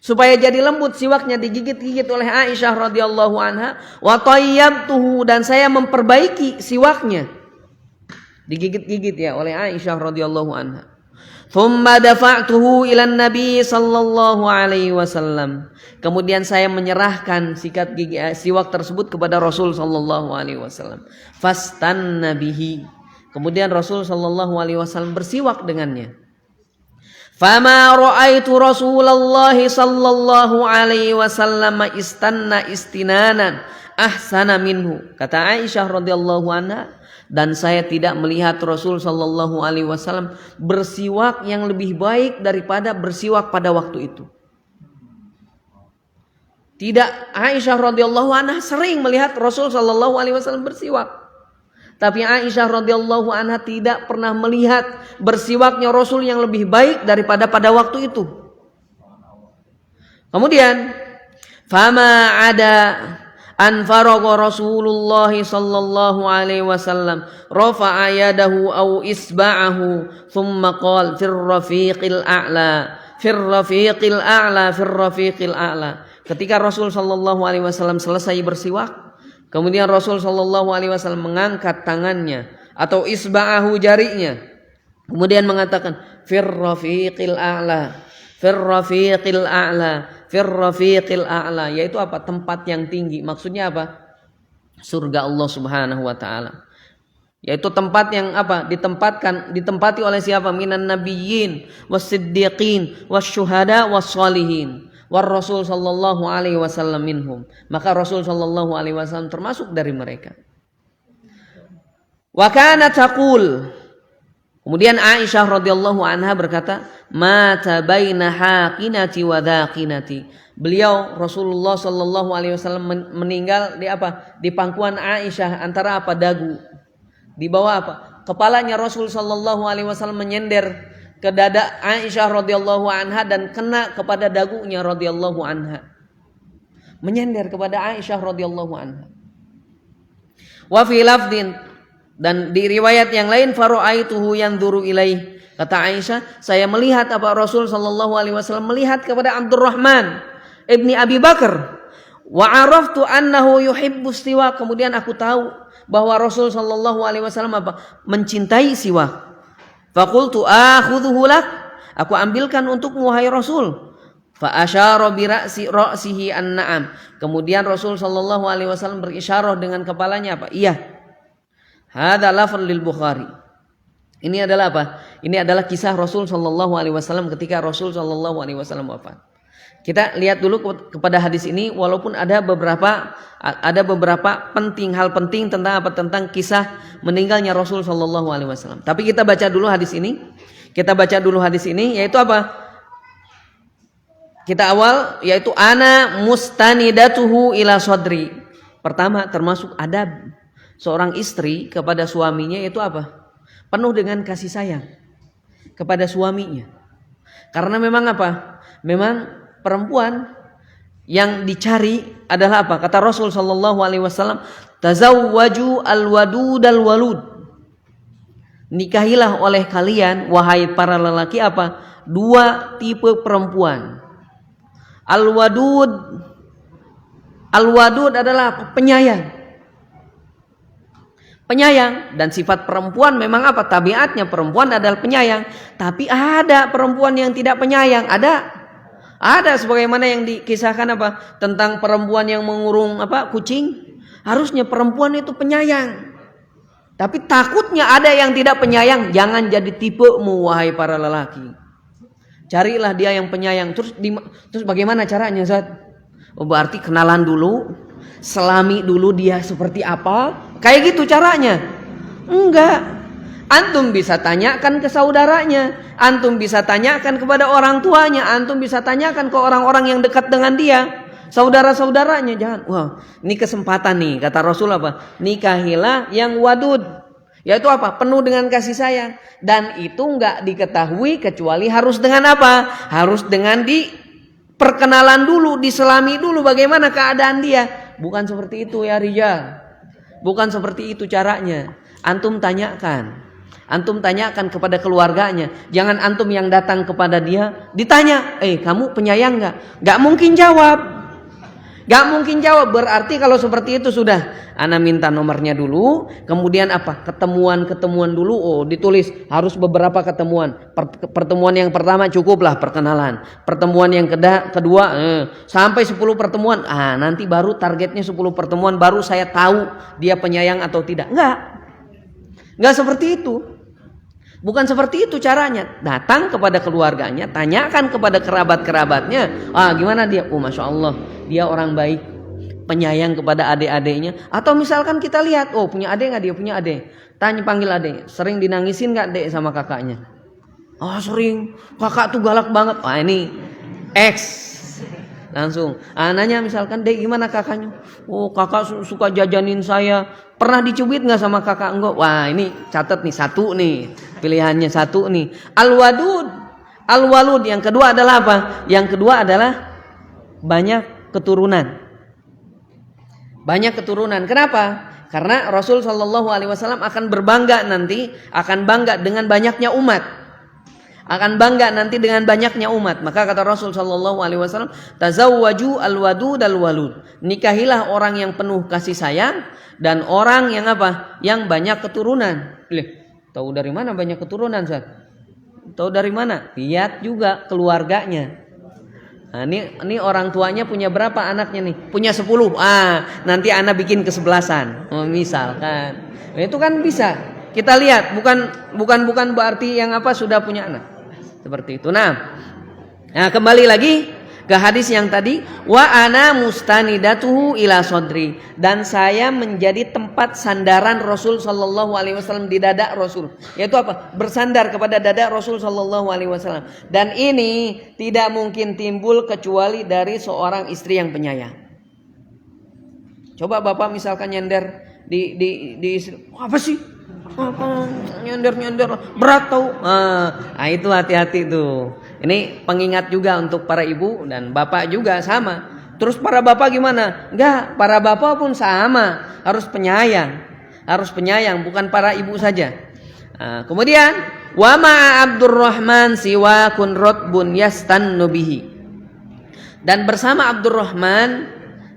Siwaknya digigit-gigit oleh Aisyah radhiyallahu anha, wa tayyabtuhu, dan saya memperbaiki siwaknya. Digigit-gigit ya oleh Aisyah radhiyallahu anha. Thumma dafa'tuhu ila Nabi sallallahu alaihi wasallam. Kemudian saya menyerahkan sikat gigi siwak tersebut kepada Rasul sallallahu alaihi wasallam. Fastanna bihi. Kemudian Rasul sallallahu alaihi wasallam bersiwak dengannya. Fama ra'aitu Rasulullah sallallahu alaihi wasallam istanna istinanan ahsana minhu. Kata Aisyah radhiyallahu anha, dan saya tidak melihat Rasul sallallahu alaihi wasallam bersiwak yang lebih baik daripada bersiwak pada waktu itu. Tidak, Aisyah radhiyallahu anha sering melihat Rasul sallallahu alaihi wasallam bersiwak. Tapi Aisyah radhiyallahu anha tidak pernah melihat bersiwaknya Rasul yang lebih baik daripada pada waktu itu. Kemudian, fama ada an faragha Rasulullah sallallahu alaihi wasallam rafa'a yadahu aw isba'ahu thumma qala fir rafiqil a'la. Ketika Rasul sallallahu alaihi wasallam selesai bersiwak, kemudian Rasul sallallahu alaihi wasallam mengangkat tangannya atau isba'ahu, jarinya, kemudian mengatakan fir rafiqil a'la, yaitu apa? Tempat yang tinggi. Maksudnya apa? Surga Allah Subhanahu wa taala. Yaitu tempat yang apa? Ditempati oleh siapa? Minan nabiyyin was-siddiqin wasyuhada was-shalihin. War Rasul sallallahu alaihi wasallam minhum. Maka Rasul sallallahu alaihi wasallam termasuk dari mereka. Wa kana taqul. Kemudian Aisyah radhiyallahu anha berkata, mata baina haqinati wa dhaqinati. Beliau Rasulullah sallallahu alaihi wasallam meninggal di apa? Di pangkuan Aisyah, antara apa? Dagu. Di bawah apa? Kepalanya Rasul sallallahu alaihi wasallam menyender ke dada Aisyah radhiyallahu anha dan kena kepada dagunya radhiyallahu anha. Menyender kepada Aisyah radhiyallahu anha. Wa fi lafdin, dan di riwayat yang lain, fara'aituhu yanzuru ilaih. Kata Aisyah, saya melihat apa? Rasul sallallahu alaihi wasallam melihat kepada Abdurrahman ibni Abi Bakar. Wa araftu annahu yuhibbu siwak. Kemudian aku tahu bahwa Rasul sallallahu alaihi wasallam apa? Mencintai siwak. Faqultu akhudhuhu lak. Aku ambilkan untukmu wahai Rasul. Fa asyara bi ra'sihi an-na'am. Kemudian Rasul sallallahu alaihi wasallam berisyarah dengan kepalanya apa? Iya. Hadza lafal lil Bukhari. Ini adalah apa? Ini adalah kisah Rasul sallallahu alaihi wasallam ketika Rasul sallallahu alaihi wasallam wafat. Kita lihat dulu kepada hadis ini, walaupun ada beberapa hal penting tentang apa? Tentang kisah meninggalnya Rasul sallallahu alaihi wasallam. Tapi kita baca dulu hadis ini. Yaitu apa? Kita awal yaitu ana mustanidatuhu ila sadri. Pertama, termasuk adab seorang istri kepada suaminya yaitu apa? Penuh dengan kasih sayang kepada suaminya. Karena memang apa? Memang perempuan yang dicari adalah apa? Kata Rasul sallallahu alaihi wasallam, tazawwaju al-wadud al-walud. Nikahilah oleh kalian wahai para lelaki apa? Dua tipe perempuan. Al-wadud adalah penyayang, dan sifat perempuan memang apa? Tabiatnya perempuan adalah penyayang. Tapi ada perempuan yang tidak penyayang. Ada sebagaimana yang dikisahkan apa? Tentang perempuan yang mengurung apa? Kucing. Harusnya perempuan itu penyayang. Tapi takutnya ada yang tidak penyayang. Jangan jadi tipemu wahai para lelaki. Carilah dia yang penyayang. Terus bagaimana caranya, Ustaz? Oh, berarti kenalan dulu, selami dulu dia seperti apa. Kayak gitu caranya. Enggak. Antum bisa tanyakan ke saudaranya, antum bisa tanyakan kepada orang tuanya, antum bisa tanyakan ke orang-orang yang dekat dengan dia. Saudara-saudaranya jangan. Wah, ini kesempatan nih, kata Rasul apa? Nikahilah yang wadud. Yaitu apa? Penuh dengan kasih sayang. Dan itu enggak diketahui kecuali harus dengan apa? Harus dengan perkenalan dulu, diselami dulu bagaimana keadaan dia. Bukan seperti itu ya rijal. Bukan seperti itu caranya. Antum tanyakan. Antum tanyakan kepada keluarganya. Jangan antum yang datang kepada dia ditanya, kamu penyayang enggak? Enggak mungkin jawab. Gak mungkin jawab. Berarti kalau seperti itu sudah, ana minta nomornya dulu. Kemudian apa? Ketemuan dulu. Oh, ditulis harus beberapa ketemuan. Pertemuan yang pertama cukuplah perkenalan. Pertemuan yang kedua sampai 10 pertemuan. Nanti baru targetnya 10 pertemuan, baru saya tahu dia penyayang atau tidak. Enggak seperti itu. Bukan seperti itu caranya. Datang kepada keluarganya, tanyakan kepada kerabat-kerabatnya. Gimana dia? Oh, Masya Allah, dia orang baik, penyayang kepada adik-adiknya. Atau misalkan kita lihat, oh punya adik nggak dia? Punya adik. Tanya, panggil adik. Sering dinangisin nggak adik sama kakaknya? Oh sering. Kakak tuh galak banget. Ini X. Langsung. Nanya misalkan, dek gimana kakaknya? Oh kakak suka jajanin saya. Pernah dicubit nggak sama kakak? Enggak. Wah ini catat nih, satu nih. Pilihannya satu nih. Al-walud. Yang kedua adalah apa? Yang kedua adalah banyak keturunan. Banyak keturunan. Kenapa? Karena Rasul Shallallahu Alaihi Wasallam akan berbangga nanti, akan bangga dengan banyaknya umat. Akan bangga nanti dengan banyaknya umat. Maka kata Rasul Shallallahu Alaihi Wasallam, tazawwaju al-wadud al-walud. Nikahilah orang yang penuh kasih sayang dan orang yang apa? Yang banyak keturunan. Tahu dari mana banyak keturunan, Ustaz? Tahu dari mana? Lihat juga keluarganya. Ini orang tuanya punya berapa anaknya nih? Punya 10. Nanti anak bikin kesebelasan. Misalkan. Itu kan bisa. Kita lihat, bukan berarti yang apa sudah punya anak. Seperti itu. Nah, kembali lagi ke hadis yang tadi, wa ana mustanidatuhu ila sodri, dan saya menjadi tempat sandaran Rasul sallallahu alaihi wasallam di dada Rasul. Yaitu apa? Bersandar kepada dada Rasul sallallahu alaihi wasallam. Dan ini tidak mungkin timbul kecuali dari seorang istri yang penyayang. Coba Bapak misalkan nyender di apa sih? Apa nyender berat tau. Itu hati-hati tuh. Ini pengingat juga untuk para ibu dan bapak juga sama. Terus para bapak gimana? Enggak, para bapak pun sama, harus penyayang. Harus penyayang, bukan para ibu saja. Kemudian wa ma Abdurrahman siwakun rotbun yastannu bihi. Dan bersama Abdurrahman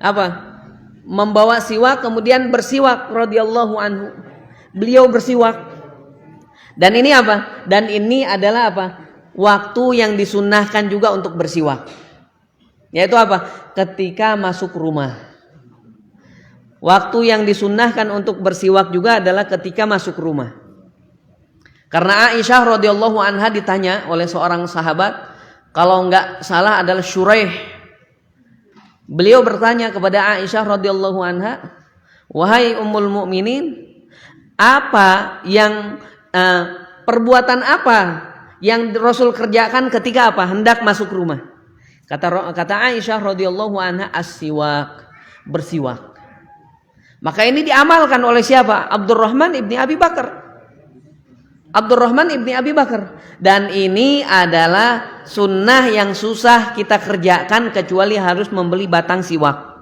apa? Membawa siwak kemudian bersiwak radhiyallahu anhu. Beliau bersiwak. Dan ini apa? Dan ini adalah apa? Waktu yang disunnahkan juga untuk bersiwak. Yaitu apa? Ketika masuk rumah. Waktu yang disunnahkan untuk bersiwak juga adalah ketika masuk rumah. Karena Aisyah radhiyallahu anha ditanya oleh seorang sahabat, kalau enggak salah adalah Syuraih. Beliau bertanya kepada Aisyah radhiyallahu anha, wahai ummul mukminin, apa yang perbuatan apa yang Rasul kerjakan ketika apa? Hendak masuk rumah. Kata Aisyah radhiyallahu anha, as-siwak, bersiwak. Maka ini diamalkan oleh siapa? Abdurrahman ibni Abi Bakar. Abdurrahman ibni Abi Bakar. Dan ini adalah sunnah yang susah kita kerjakan kecuali harus membeli batang siwak.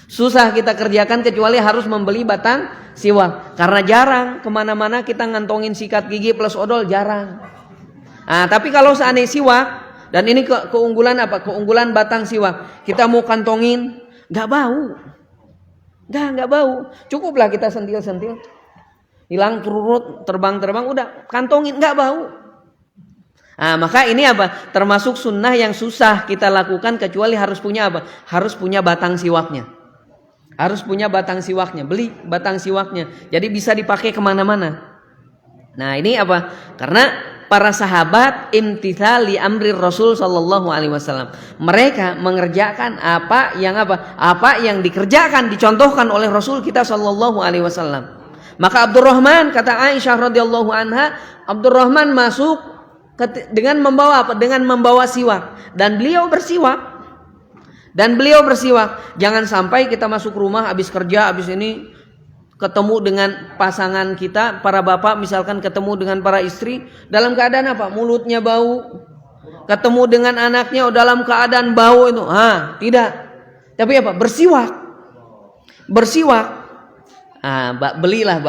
Susah kita kerjakan kecuali harus membeli batang siwak. Karena jarang kemana-mana kita ngantongin sikat gigi plus odol, jarang. Tapi kalau seandainya siwak, dan ini keunggulan apa? Keunggulan batang siwak. Kita mau kantongin, gak bau. Gak bau. Cukuplah kita sentil-sentil. Hilang turut, terbang-terbang, udah kantongin, gak bau. Maka ini apa? Termasuk sunnah yang susah kita lakukan kecuali harus punya apa? Harus punya batang siwaknya. Harus punya batang siwaknya, beli batang siwaknya. Jadi bisa dipakai kemana-mana. Nah ini apa? Karena para sahabat imtithali amri Rasul sallallahu alaihi wasallam. Mereka mengerjakan apa yang dikerjakan, dicontohkan oleh Rasul kita sallallahu alaihi wasallam. Maka Abdurrahman, kata Aisyah radhiyallahu anha, Abdurrahman masuk dengan membawa apa? Dengan membawa siwak, dan beliau bersiwak. Jangan sampai kita masuk rumah habis kerja, habis ini ketemu dengan pasangan kita, para bapak misalkan ketemu dengan para istri dalam keadaan apa? Mulutnya bau. Ketemu dengan anaknya dalam keadaan bau itu. Tidak. Tapi apa? Bersiwak. Belilah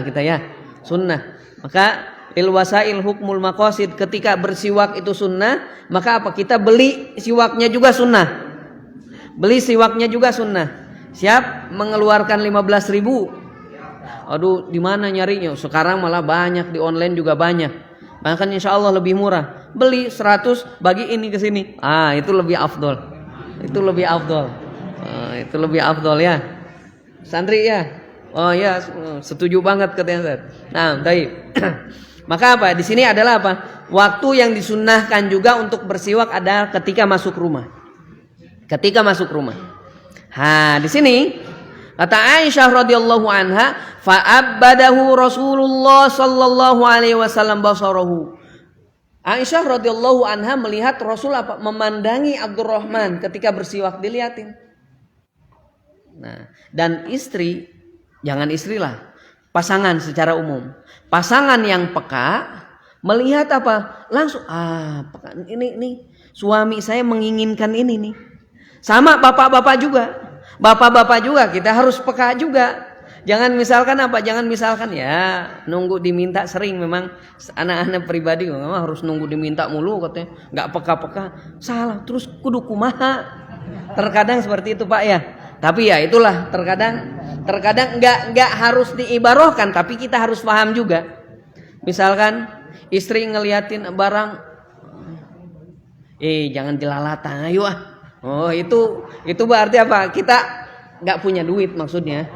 kita ya. Sunnah. Maka il wasail hukmul maqasid, ketika bersiwak itu sunnah, maka apa? Kita beli siwaknya juga sunnah. Siap mengeluarkan 15.000. Aduh, di mana nyarinya? Sekarang malah banyak di online juga banyak. Bahkan insya Allah lebih murah. Beli 100 bagi ini ke sini. Itu lebih afdol. Itu lebih afdol ya. Santri ya. Oh ya, setuju banget katanya Ustaz. Nah, baik. Maka apa? Di sini adalah apa? Waktu yang disunnahkan juga untuk bersiwak adalah ketika masuk rumah. Di sini kata Aisyah radhiyallahu anha, fa'abbadahu Rasulullah sallallahu alaihi wasallam basarahu. Aisyah radhiyallahu anha melihat Rasul apa? Memandangi Abdurrahman ketika bersiwak, dilihatin. Nah, dan istri, jangan istrilah, pasangan secara umum. Pasangan yang peka melihat apa? Langsung peka. Ini suami saya menginginkan ini nih. Sama bapak-bapak juga kita harus peka juga. Jangan misalkan ya nunggu diminta sering. Memang anak-anak pribadi memang harus nunggu diminta mulu katanya, nggak peka-peka, salah. Terus kudu kumaha. Terkadang seperti itu Pak ya. Tapi ya itulah, terkadang nggak harus diibarohkan, tapi kita harus paham juga. Misalkan istri ngeliatin barang, jangan dilalatan, ayo Oh itu berarti apa? Kita nggak punya duit maksudnya.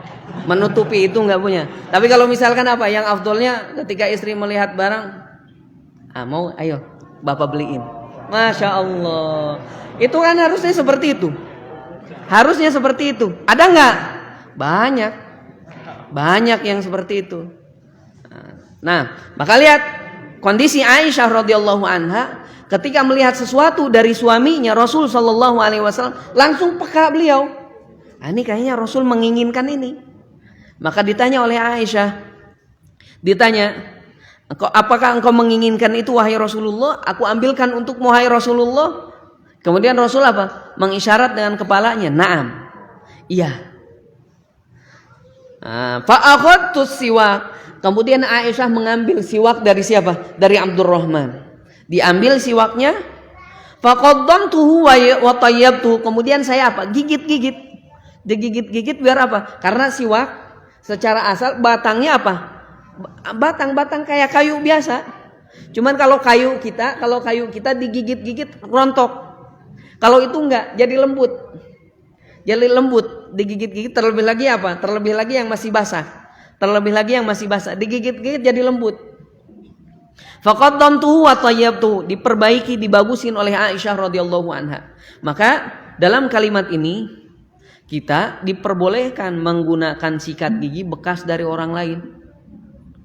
Menutupi itu nggak punya. Tapi kalau misalkan apa? Yang afdolnya ketika istri melihat barang, mau ayo bapak beliin. Masya Allah. Itu kan harusnya seperti itu. Ada nggak? Banyak yang seperti itu. Nah, maka lihat kondisi Aisyah radhiyallahu anha. Ketika melihat sesuatu dari suaminya Rasul sallallahu alaihi wasallam, langsung peka beliau. Ini kayaknya Rasul menginginkan ini. Maka ditanya oleh Aisyah, apakah engkau menginginkan itu wahai Rasulullah? Aku ambilkan untukmu wahai Rasulullah. Kemudian Rasul apa? Mengisyarat dengan kepalanya, na'am. Iya. Fa'akhadtu siwak. Kemudian Aisyah mengambil siwak dari siapa? Dari Abdurrahman. Diambil siwaknya, faqaddamtuhu wa tayyabtuhu. Kemudian saya apa? Gigit-gigit. Digigit-gigit biar apa? Karena siwak secara asal batangnya apa? Batang kayak kayu biasa. Cuman kalau kayu kita digigit-gigit rontok. Kalau itu enggak, jadi lembut. Digigit-gigit terlebih lagi apa? Terlebih lagi yang masih basah. Digigit-gigit jadi lembut. Faqaddamtuhu wa tayyabtuhu, diperbaiki, dibagusin oleh Aisyah radhiyallahu anha. Maka dalam kalimat ini kita diperbolehkan menggunakan sikat gigi bekas dari orang lain.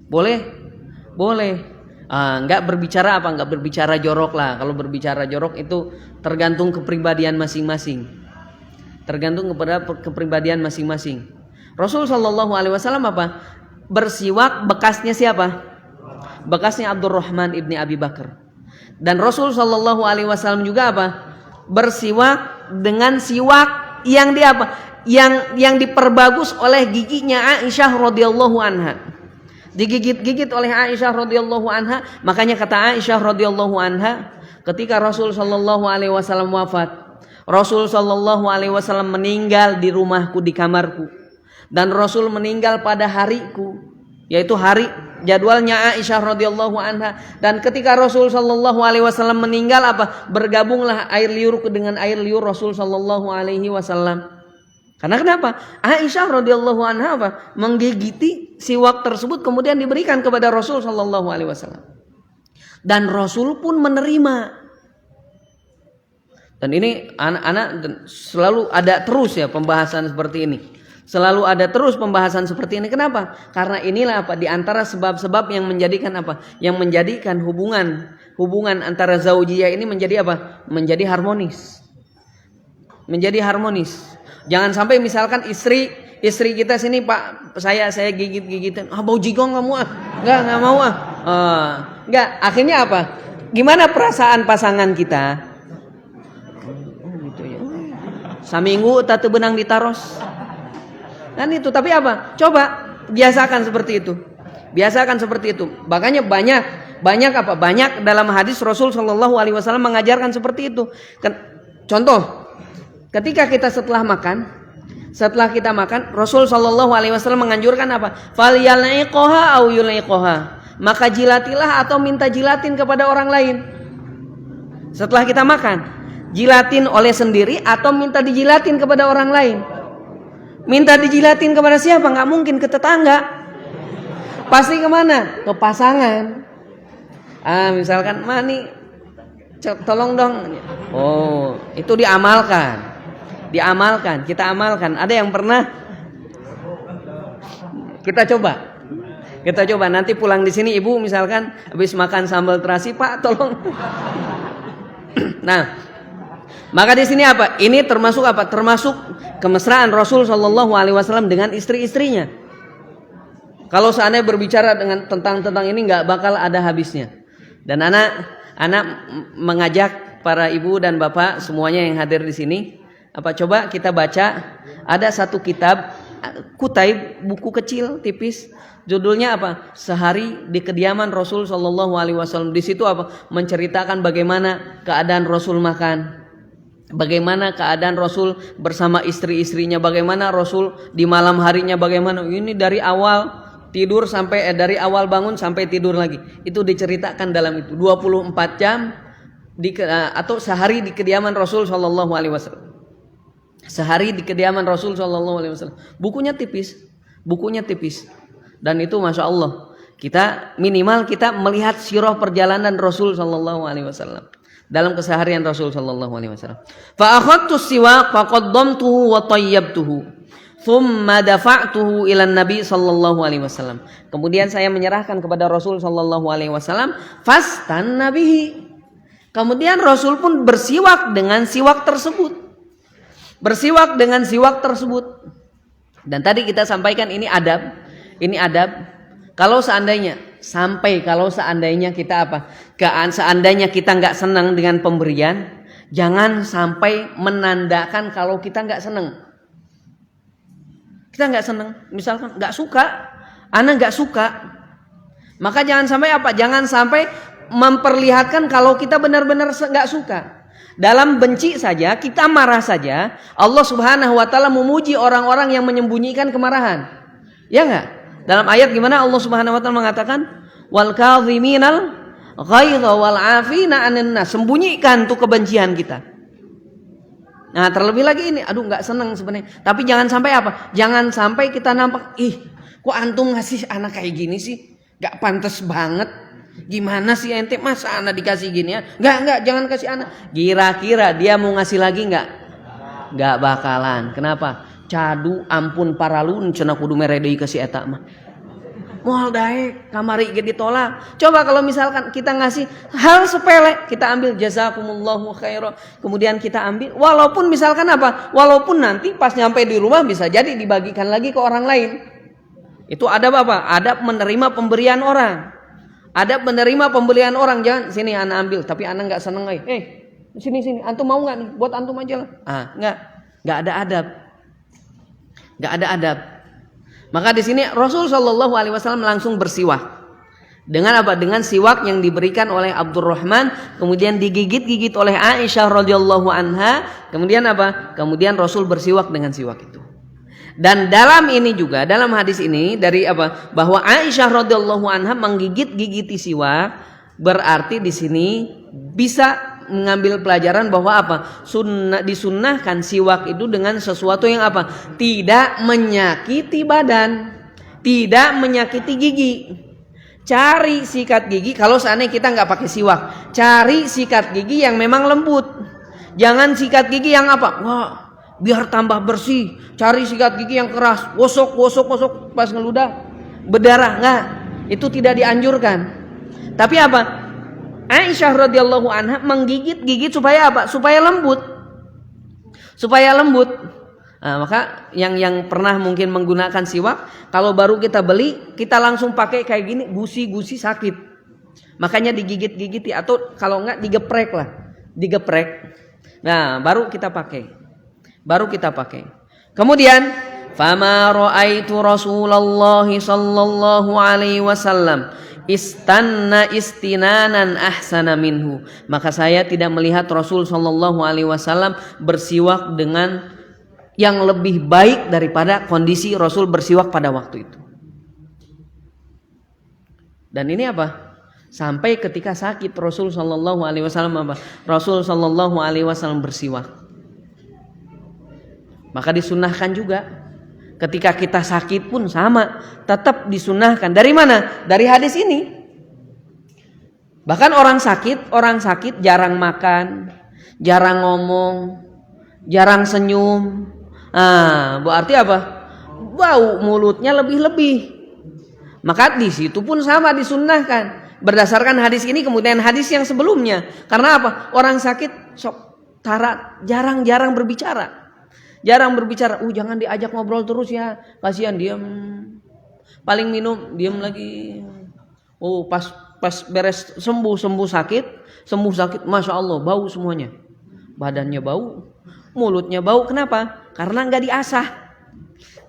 Boleh. Enggak berbicara jorok lah. Kalau berbicara jorok itu tergantung kepribadian masing-masing. Rasul sallallahu alaihi wasallam apa? Bersiwak bekasnya siapa? Bekasnya Abdurrahman ibni Abi Bakar. Dan Rasul sallallahu alaihi wasallam juga apa? Bersiwak dengan siwak yang yang diperbagus oleh giginya Aisyah radhiyallahu anha. Digigit-gigit oleh Aisyah radhiyallahu anha. Makanya kata Aisyah radhiyallahu anha, ketika Rasul sallallahu alaihi wasallam wafat, Rasul sallallahu alaihi wasallam meninggal di rumahku, di kamarku. Dan Rasul meninggal pada hariku, yaitu hari jadwalnya Aisyah radhiyallahu anha. Dan ketika Rasul sallallahu alaihi wasallam meninggal apa? Bergabunglah air liur dengan air liur Rasul sallallahu alaihi wasallam. Karena kenapa? Aisyah radhiyallahu anha apa? Menggigiti siwak tersebut kemudian diberikan kepada Rasul sallallahu alaihi wasallam. Dan Rasul pun menerima. Dan ini anak-anak selalu ada terus ya pembahasan seperti ini. Selalu ada terus pembahasan seperti ini. Kenapa? Karena inilah apa? Di antara sebab-sebab yang menjadikan apa? Yang menjadikan hubungan antara zaujiyah ini menjadi apa? Menjadi harmonis. Menjadi harmonis. Jangan sampai misalkan istri kita sini, Pak, saya gigit-gigitan. Bau jigong kamu ah. Enggak mau ah. Enggak, akhirnya apa? Gimana perasaan pasangan kita? Gitu ya. Saminggu tatu benang ditaros. Kan itu, tapi apa? Coba biasakan seperti itu. Biasakan seperti itu. Makanya banyak dalam hadis Rasul sallallahu alaihi wasallam mengajarkan seperti itu. Contoh, ketika kita setelah kita makan, Rasul sallallahu alaihi wasallam menganjurkan apa? Falyal'iqoha au yul'iqoha. Maka jilatilah atau minta jilatin kepada orang lain. Setelah kita makan, jilatin oleh sendiri atau minta dijilatin kepada orang lain. Minta dijilatin kepada siapa? Nggak mungkin ke tetangga. Pasti kemana? Ke pasangan. Misalkan, Mani, tolong dong. Oh, itu diamalkan. Kita amalkan. Ada yang pernah? Kita coba nanti pulang di sini ibu misalkan habis makan sambal terasi, Pak tolong. Nah, maka di sini apa? Ini termasuk apa? Termasuk kemesraan Rasul sallallahu alaihi wasallam dengan istri-istrinya. Kalau seandainya berbicara tentang ini nggak bakal ada habisnya. Dan anak mengajak para ibu dan bapak semuanya yang hadir di sini, coba kita baca, ada satu kitab kutaib, buku kecil tipis, judulnya apa? Sehari di kediaman Rasul sallallahu alaihi wasallam. Di situ apa? Menceritakan bagaimana keadaan Rasul makan, bagaimana keadaan Rasul bersama istri-istrinya, bagaimana Rasul di malam harinya, bagaimana ini dari awal tidur sampai dari awal bangun sampai tidur lagi. Itu diceritakan dalam itu 24 jam atau sehari di kediaman Rasul sallallahu alaihi wasallam. Sehari di kediaman Rasul sallallahu alaihi wasallam. Bukunya tipis. Dan itu Masya Allah, kita minimal kita melihat sirah perjalanan Rasul sallallahu alaihi wasallam dalam keseharian Rasul sallallahu alaihi wasallam. Fa akhadtu siwak fa qaddamtuhu wa tayyabtuhu thumma dafa'tuhu ila Nabi sallallahu alaihi wasallam. Kemudian saya menyerahkan kepada Rasul sallallahu alaihi wasallam, fastanna bihi. Kemudian Rasul pun bersiwak dengan siwak tersebut. Dan tadi kita sampaikan ini adab. Kalau seandainya kita seandainya kita nggak senang dengan pemberian, jangan sampai menandakan kalau kita nggak senang. Kita nggak senang, misalkan nggak suka, anak nggak suka, maka jangan sampai memperlihatkan kalau kita benar-benar nggak suka. Dalam benci saja, kita marah saja, Allah Subhanahu wa taala memuji orang-orang yang menyembunyikan kemarahan. Ya enggak? Dalam ayat gimana Allah Subhanahu wa taala mengatakan, "Wal kadhiminal ghaidha wal 'afina 'anil nas." Sembunyikan tuh kebencian kita. Nah, terlebih lagi ini, enggak senang sebenarnya. Tapi jangan sampai apa? Jangan sampai kita nampak, kok antum ngasih anak kayak gini sih? Enggak pantas banget. Gimana sih ente, masa anak dikasih gini ya? Enggak, jangan kasih anak. Kira-kira dia mau ngasih lagi enggak? Enggak bakalan. Kenapa? Cadu ampun paralun cenah kudu mere deui kasih eta mah. Moal daek kamari ge ditolak. Coba kalau misalkan kita ngasih hal sepele, kita ambil jazakumullahu khairan. Kemudian kita ambil walaupun misalkan apa? Walaupun nanti pas nyampe di rumah bisa jadi dibagikan lagi ke orang lain. Itu adab apa? Adab menerima pemberian orang. Ada penerima pembelian orang, jangan sini anak ambil, tapi anak nggak seneng lagi. Sini, antum mau nggak nih? Buat antum aja lah. Nggak ada adab. Maka di sini Rasul Shallallahu Alaihi Wasallam langsung bersiwak. Dengan apa? Dengan siwak yang diberikan oleh Abdurrahman, kemudian digigit-gigit oleh Aisyah radhiyallahu anha. Kemudian apa? Kemudian Rasul bersiwak dengan siwak itu. Dan dalam ini juga, dalam hadis ini dari apa? Bahwa Aisyah radhiyallahu anha menggigit-gigiti siwak, berarti di sini bisa mengambil pelajaran bahwa apa? Disunnahkan siwak itu dengan sesuatu yang apa? Tidak menyakiti badan, tidak menyakiti gigi. Cari sikat gigi, kalau seandainya kita nggak pakai siwak, cari sikat gigi yang memang lembut. Jangan sikat gigi yang apa? Wah, biar tambah bersih. Cari sikat gigi yang keras, gosok pas ngeludah berdarah, enggak. Itu tidak dianjurkan. Tapi apa? Aisyah radhiyallahu anha menggigit-gigit supaya apa? Supaya lembut. Nah, maka yang pernah mungkin menggunakan siwak, kalau baru kita beli, kita langsung pakai kayak gini, gusi-gusi sakit. Makanya digigit-gigit atau kalau enggak digeprek. Nah, baru kita pakai. Kemudian, fama ra'aitu Rasulullah sallallahu alaihi wasallam istanna istinanan ahsana minhu. Maka saya tidak melihat Rasul sallallahu alaihi wasallam bersiwak dengan yang lebih baik daripada kondisi Rasul bersiwak pada waktu itu. Dan ini apa? Sampai ketika sakit Rasul sallallahu alaihi wasallam apa? Rasul sallallahu alaihi wasallam bersiwak. Maka disunahkan juga ketika kita sakit pun sama, tetap disunahkan. Dari mana? Dari hadis ini. Bahkan orang sakit jarang makan, jarang ngomong, jarang senyum. Nah, berarti apa? Bau mulutnya lebih-lebih. Maka di situ pun sama disunahkan. Berdasarkan hadis ini kemudian hadis yang sebelumnya. Karena apa? Orang sakit jarang berbicara. Jangan diajak ngobrol terus ya. Kasihan diam. Paling minum diam lagi. Pas beres sembuh sakit, Masya Allah bau semuanya. Badannya bau, mulutnya bau. Kenapa? Karena nggak diasah.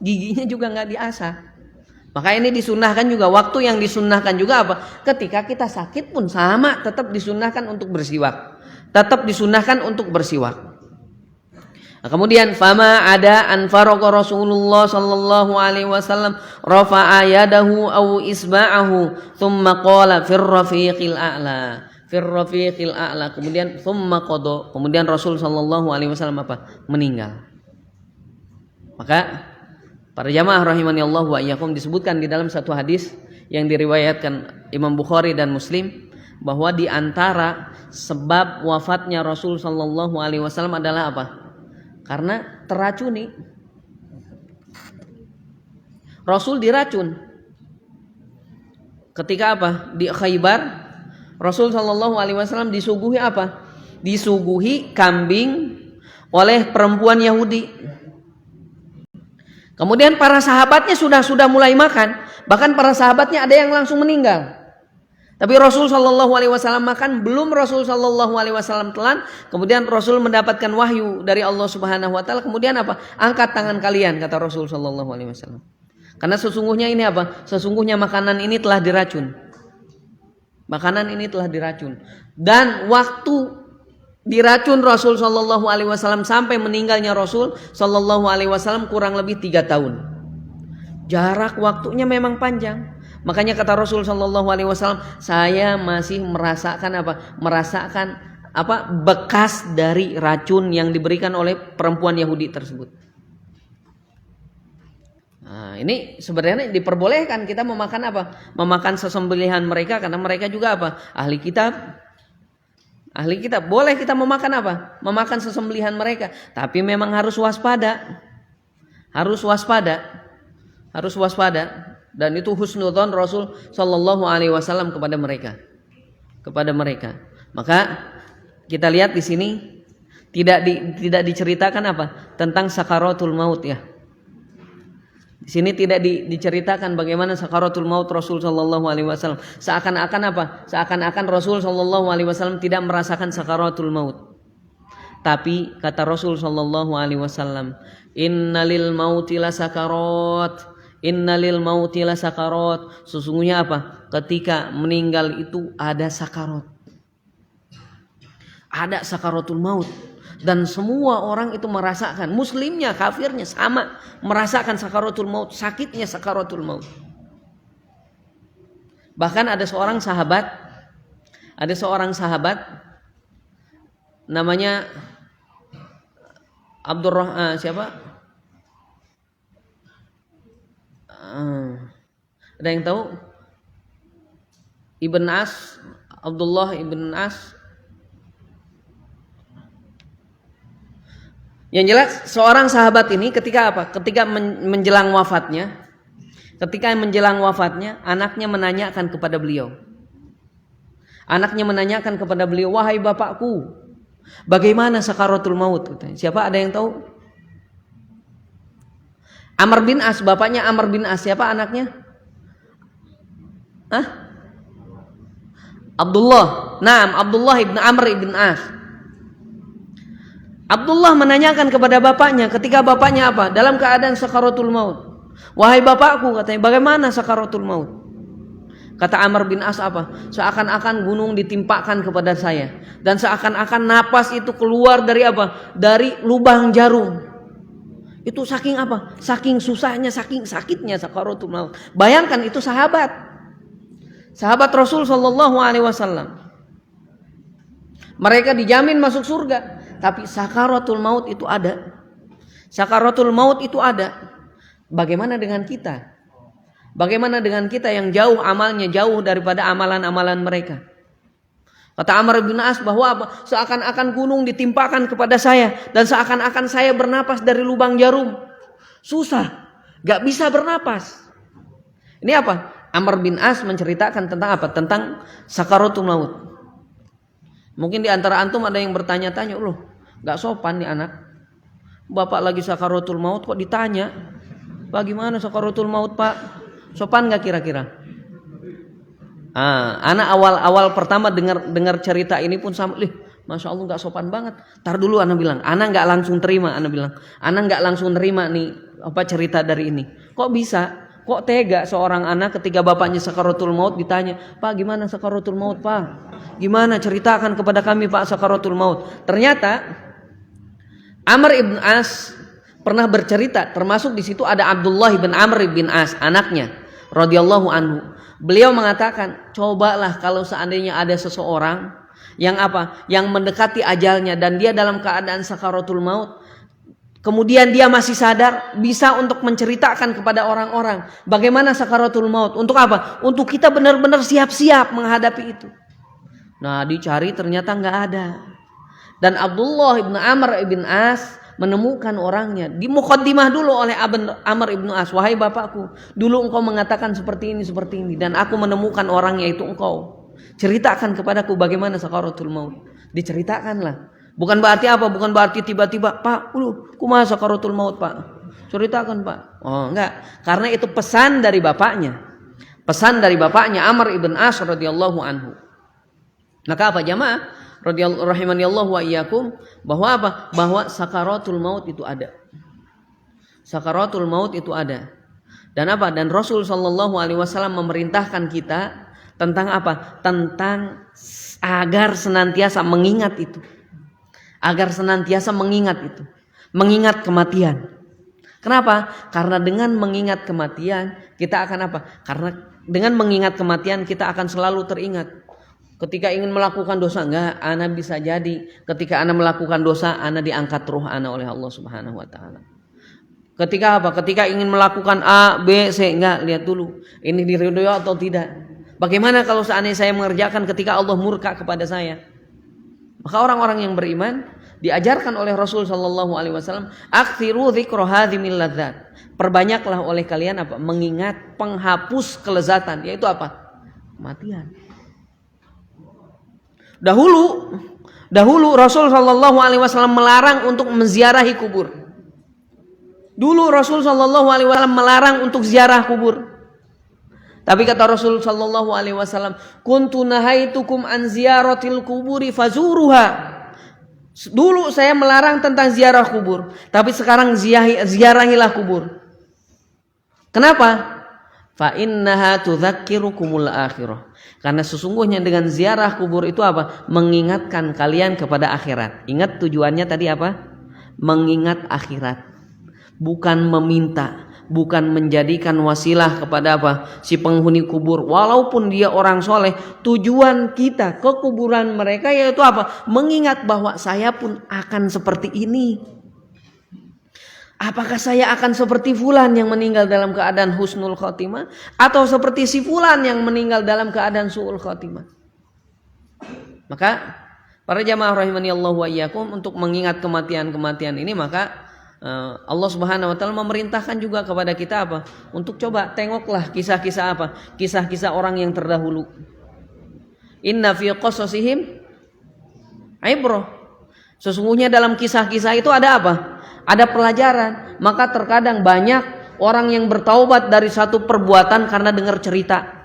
Giginya juga nggak diasah. Maka ini disunahkan juga. Waktu yang disunahkan juga apa? Ketika kita sakit pun sama, tetap disunahkan untuk bersiwak. Nah, kemudian fama ada anfarqa Rasulullah sallallahu alaihi wasallam rafa'a yadahu aw isba'ahu thumma qala fir rafiqil a'la kemudian thumma qada, kemudian Rasul sallallahu alaihi wasallam apa? Meninggal. Maka para jamaah rahimani Allah wa iyyakum, disebutkan di dalam satu hadis yang diriwayatkan Imam Bukhari dan Muslim bahwa di antara sebab wafatnya Rasul sallallahu alaihi wasallam adalah apa? Karena teracuni. Rasul diracun. Ketika apa? Di Khaybar, Rasul sallallahu alaihi wasallam disuguhi apa? Disuguhi kambing oleh perempuan Yahudi. Kemudian para sahabatnya sudah mulai makan, bahkan para sahabatnya ada yang langsung meninggal. Tapi Rasul sallallahu alaihi wasallam makan, belum Rasul sallallahu alaihi wasallam telan, kemudian Rasul mendapatkan wahyu dari Allah Subhanahu wa taala, kemudian apa? Angkat tangan kalian, kata Rasul sallallahu alaihi wasallam. Karena sesungguhnya ini apa? Sesungguhnya makanan ini telah diracun. Dan waktu diracun Rasul sallallahu alaihi wasallam sampai meninggalnya Rasul sallallahu alaihi wasallam kurang lebih 3 tahun. Jarak waktunya memang panjang. Makanya kata Rasul sallallahu alaihi wasallam, saya masih merasakan bekas dari racun yang diberikan oleh perempuan Yahudi tersebut. Nah, ini sebenarnya diperbolehkan kita memakan apa? Memakan sesembelihan mereka, karena mereka juga apa? Ahli kitab. Boleh kita memakan apa? Memakan sesembelihan mereka, tapi memang harus waspada. Dan itu husnudzon Rasul sallallahu alaihi wasallam kepada mereka. Maka kita lihat di sini tidak diceritakan apa? Tentang sakaratul maut ya. Di sini tidak diceritakan bagaimana sakaratul maut Rasul sallallahu alaihi wasallam. Seakan-akan apa? Seakan-akan Rasul sallallahu alaihi wasallam tidak merasakan sakaratul maut. Tapi kata Rasul sallallahu alaihi wasallam, innalil mauti lasakarat. Sesungguhnya apa? Ketika meninggal itu ada sakarat. Ada sakaratul maut. Dan semua orang itu merasakan, muslimnya, kafirnya sama merasakan sakaratul maut, sakitnya sakaratul maut. Bahkan ada seorang sahabat namanya Abdurrahman siapa? Ada yang tahu? Ibn As, Abdullah Ibn As. Yang jelas seorang sahabat ini ketika apa? Ketika menjelang wafatnya, anaknya menanyakan kepada beliau. Wahai bapakku, bagaimana sakaratul maut? Katanya. Siapa ada yang tahu? Amr bin As, bapaknya Amr bin As. Siapa anaknya? Abdullah. Naam, Abdullah ibn Amr ibn As. Abdullah menanyakan kepada bapaknya ketika bapaknya apa? Dalam keadaan sakaratul maut. Wahai bapakku, katanya, bagaimana sakaratul maut? Kata Amr bin As apa? Seakan-akan gunung ditimpakan kepada saya dan seakan-akan napas itu keluar dari apa? Dari lubang jarum. Itu saking apa? Saking susahnya, saking sakitnya sakaratul maut. Bayangkan itu sahabat Rasul sallallahu alaihi wasallam. Mereka dijamin masuk surga, tapi sakaratul maut itu ada. Bagaimana dengan kita? Bagaimana dengan kita yang jauh amalnya jauh daripada amalan-amalan mereka? Kata Amr bin As bahwa apa? Seakan-akan gunung ditimpakan kepada saya dan seakan-akan saya bernapas dari lubang jarum. Susah, gak bisa bernapas. Ini apa? Amr bin As menceritakan tentang apa? Tentang sakaratul maut. Mungkin di antara antum ada yang bertanya-tanya, loh, gak sopan nih anak. Bapak lagi sakaratul maut kok ditanya? Bagaimana sakaratul maut, Pak? Sopan gak kira-kira? Anak awal pertama dengar cerita ini pun sama, Masya Allah gak sopan banget. Tar dulu anak bilang, anak gak langsung terima. Anak gak langsung terima nih apa cerita dari ini. Kok bisa? Kok tega seorang anak ketika bapaknya sakaratul maut ditanya, Pak gimana sakaratul maut, Pak? Gimana, ceritakan kepada kami, Pak, sakaratul maut. Ternyata Amr ibn As pernah bercerita, termasuk di situ ada Abdullah bin Amr bin As, anaknya radhiyallahu anhu. Beliau mengatakan, cobalah kalau seandainya ada seseorang yang apa? Yang mendekati ajalnya dan dia dalam keadaan sakaratul maut, kemudian dia masih sadar, bisa untuk menceritakan kepada orang-orang bagaimana sakaratul maut. Untuk apa? Untuk kita benar-benar siap-siap menghadapi itu. Nah, dicari ternyata nggak ada. Dan Abdullah ibn Amr ibn As menemukan orangnya. Di muqaddimah dulu oleh Amr ibn As, wahai bapakku, dulu engkau mengatakan seperti ini, dan aku menemukan orangnya itu engkau. Ceritakan kepadaku bagaimana sakaratul maut. Diceritakanlah. Bukan berarti apa? Bukan berarti tiba-tiba, Pak, kumaha sakaratul maut, Pak? Ceritakan, Pak. Oh, enggak. Karena itu pesan dari bapaknya. Pesan dari bapaknya Amr ibn As radhiyallahu anhu. Maka apa jamaah? Rahimanillah wa iyyakum, bahwa apa? Bahwa sakaratul maut itu ada. Sakaratul maut itu ada. Dan apa? Dan Rasul sallallahu alaihi wasallam memerintahkan kita tentang apa? Tentang agar senantiasa mengingat itu. Agar senantiasa mengingat itu. Mengingat kematian. Kenapa? Karena dengan mengingat kematian kita akan apa? Karena dengan mengingat kematian kita akan selalu teringat. Ketika ingin melakukan dosa, enggak, ana bisa jadi ketika ana melakukan dosa, ana diangkat ruh ana oleh Allah Subhanahu wa taala. Ketika apa? Ketika ingin melakukan A, B, C, enggak, lihat dulu ini diridhoi atau tidak. Bagaimana kalau seandainya saya mengerjakan ketika Allah murka kepada saya? Maka orang-orang yang beriman diajarkan oleh Rasul sallallahu alaihi wasallam, "Aktsiru dzikra hadzimil ladzat." Perbanyaklah oleh kalian apa? Mengingat penghapus kelezatan, yaitu apa? Kematian. Dahulu Rasul sallallahu alaihi wasallam melarang untuk menziarahi kubur. Dulu Rasul sallallahu alaihi wasallam melarang untuk ziarah kubur. Tapi kata Rasul sallallahu alaihi wasallam, "Kuntu nahaitukum an ziyaratil kuburi fazuruha." Dulu saya melarang tentang ziarah kubur, tapi sekarang ziarahilah kubur. Kenapa? Fa innaha tudzakkirukumul akhirah. Karena sesungguhnya dengan ziarah kubur itu apa? Mengingatkan kalian kepada akhirat. Ingat tujuannya tadi apa? Mengingat akhirat. Bukan meminta, bukan menjadikan wasilah kepada apa? Si penghuni kubur. Walaupun dia orang soleh, tujuan kita ke kuburan mereka yaitu apa? Mengingat bahwa saya pun akan seperti ini. Apakah saya akan seperti fulan yang meninggal dalam keadaan husnul khotimah, atau seperti si fulan yang meninggal dalam keadaan su'ul khotimah? Maka para jamaah rahimani Allah wa iyyakum, untuk mengingat kematian-kematian ini, maka Allah Subhanahu wa taala memerintahkan juga kepada kita apa? Untuk coba tengoklah kisah-kisah apa? Kisah-kisah orang yang terdahulu. Inna fi qasasihim ibrah. Sesungguhnya dalam kisah-kisah itu ada apa? Ada pelajaran. Maka terkadang banyak orang yang bertaubat dari satu perbuatan karena dengar cerita.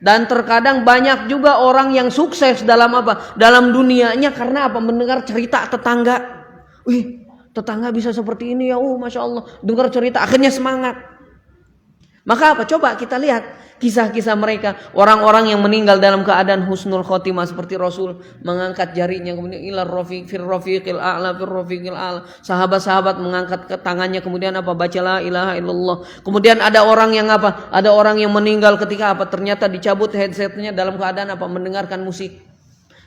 Dan terkadang banyak juga orang yang sukses dalam apa? Dalam dunianya karena apa? Mendengar cerita tetangga. Wih, tetangga bisa seperti ini ya, Masya Allah. Dengar cerita akhirnya semangat. Maka apa? Coba kita lihat kisah-kisah mereka. Orang-orang yang meninggal dalam keadaan husnul khotimah, seperti Rasul mengangkat jarinya kemudian ilar rafiq fir rafiqil a'la fir rafiqil a'la. Sahabat-sahabat mengangkat ke tangannya kemudian apa? Baca la ilaha illallah. Kemudian ada orang yang apa? Ada orang yang meninggal ketika apa? Ternyata dicabut headsetnya dalam keadaan apa? Mendengarkan musik.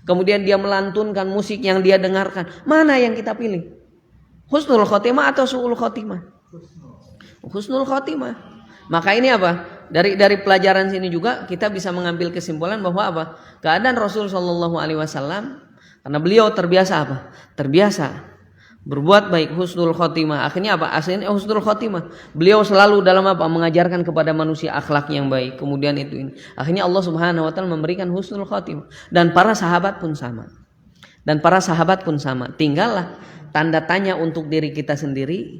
Kemudian dia melantunkan musik yang dia dengarkan. Mana yang kita pilih? Husnul khotimah atau su'ul khotimah? Husnul khotimah. Maka ini apa? Dari pelajaran sini juga kita bisa mengambil kesimpulan bahwa apa? Keadaan Rasul Shallallahu Alaihi Wasallam, karena beliau terbiasa apa? Terbiasa berbuat baik, husnul khotimah. Akhirnya apa? Akhirnya husnul khotimah. Beliau selalu dalam apa? Mengajarkan kepada manusia akhlak yang baik. Kemudian itu ini. Akhirnya Allah Subhanahu Wa Taala memberikan husnul khotimah. Dan para sahabat pun sama. Tinggallah tanda tanya untuk diri kita sendiri,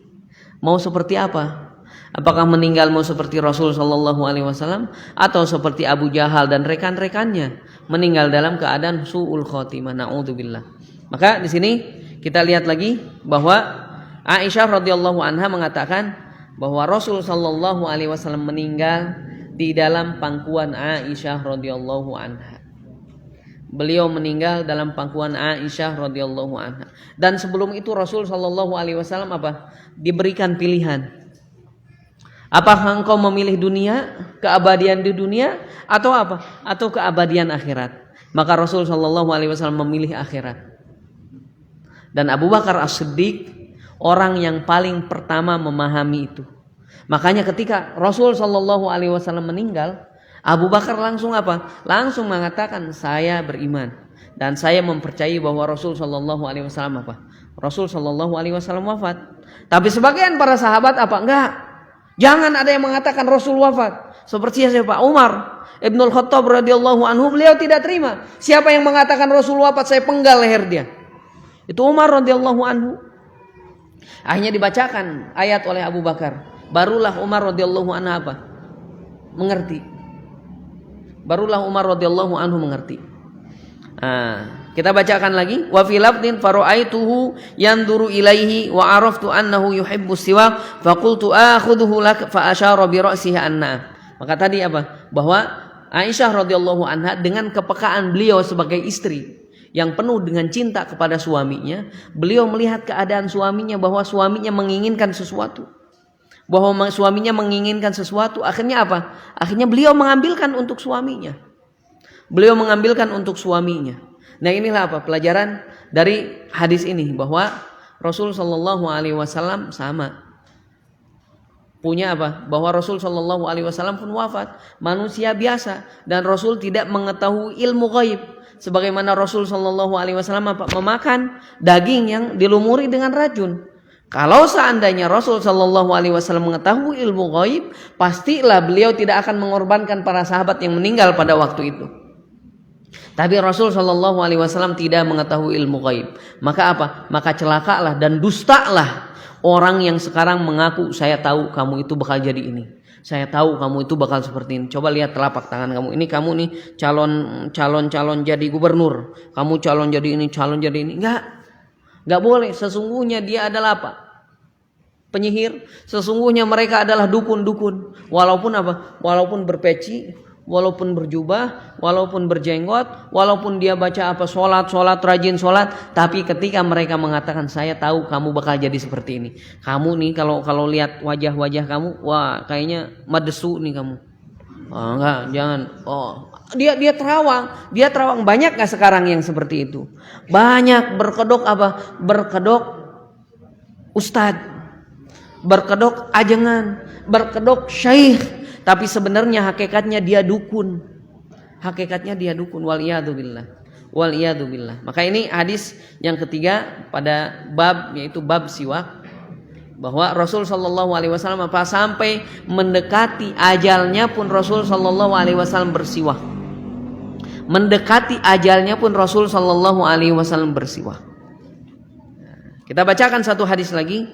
mau seperti apa? Apakah meninggal mau seperti Rasul Shallallahu Alaihi Wasallam atau seperti Abu Jahal dan rekan-rekannya meninggal dalam keadaan su'ul khotimah? Na'udzubillah. Maka di sini kita lihat lagi bahwa Aisyah radhiyallahu anha mengatakan bahwa Rasul Shallallahu Alaihi Wasallam meninggal di dalam pangkuan Aisyah radhiyallahu anha. Beliau meninggal dalam pangkuan Aisyah radhiyallahu anha. Dan sebelum itu Rasul sallallahu alaihi wasallam apa? Diberikan pilihan. Apakah engkau memilih dunia, keabadian di dunia, atau apa? Atau keabadian akhirat? Maka Rasul sallallahu alaihi wasallam memilih akhirat. Dan Abu Bakar As-Siddiq orang yang paling pertama memahami itu. Makanya ketika Rasul sallallahu alaihi wasallam meninggal, Abu Bakar langsung apa? Langsung mengatakan, saya beriman dan saya mempercayai bahwa Rasul Shallallahu Alaihi Wasallam apa? Rasul Shallallahu Alaihi Wasallam wafat. Tapi sebagian para sahabat apa? Enggak. Jangan ada yang mengatakan Rasul wafat. Seperti siapa? Umar Ibnul Khattab radhiyallahu anhu, beliau tidak terima. Siapa yang mengatakan Rasul wafat, saya penggal leher dia. Itu Umar radhiyallahu anhu. Akhirnya dibacakan ayat oleh Abu Bakar. Barulah Umar radhiyallahu anhu apa? Mengerti. Barulah Umar radhiyallahu anhu mengerti. Kita bacakan lagi. Wa fi lafdin fara'aituhu yanduru ilaihi wa araftu annahu yuhibbu siwak faqultu akhudhuhu lak fa asyara bi ra'sihi anna. Maka tadi apa? Bahwa Aisyah radhiyallahu anha dengan kepekaan beliau sebagai istri yang penuh dengan cinta kepada suaminya, beliau melihat keadaan suaminya bahwa suaminya menginginkan sesuatu. Akhirnya apa? Akhirnya beliau mengambilkan untuk suaminya. Nah, inilah apa? Pelajaran dari hadis ini bahwa Rasul sallallahu alaihi wasallam sama. Punya apa? Bahwa Rasul sallallahu alaihi wasallam pun wafat, manusia biasa, dan Rasul tidak mengetahui ilmu ghaib. Sebagaimana Rasul sallallahu alaihi wasallam memakan daging yang dilumuri dengan racun. Kalau seandainya Rasul Shallallahu Alaihi Wasallam mengetahui ilmu gaib, pastilah beliau tidak akan mengorbankan para sahabat yang meninggal pada waktu itu. Tapi Rasul Shallallahu Alaihi Wasallam tidak mengetahui ilmu gaib. Maka apa? Maka celakalah dan dustalah orang yang sekarang mengaku, saya tahu kamu itu bakal jadi ini. Saya tahu kamu itu bakal seperti ini. Coba lihat telapak tangan kamu. Ini kamu nih calon jadi gubernur. Kamu calon jadi ini, calon jadi ini. Enggak boleh. Sesungguhnya dia adalah apa? Penyihir. Sesungguhnya mereka adalah dukun-dukun. Walaupun apa? Walaupun berpeci, walaupun berjubah, walaupun berjenggot, walaupun dia baca apa sholat, rajin sholat, tapi ketika mereka mengatakan saya tahu kamu bakal jadi seperti ini. Kamu nih kalau lihat wajah kamu, wah kayaknya madesu nih kamu. Oh, enggak, jangan. Oh, dia terawang. Banyak nggak sekarang yang seperti itu? Banyak berkedok apa? Berkedok ustadz, berkedok ajengan, berkedok syaikh, tapi sebenarnya hakikatnya dia dukun. Waliyadzubillah. Maka ini hadis yang ketiga pada bab, yaitu bab siwak, bahwa Rasul sallallahu alaihi wasallam apa sampai mendekati ajalnya pun Rasul sallallahu alaihi wasallam bersiwak. Mendekati ajalnya pun Rasul sallallahu alaihi wasallam bersiwak. Kita bacakan satu hadis lagi.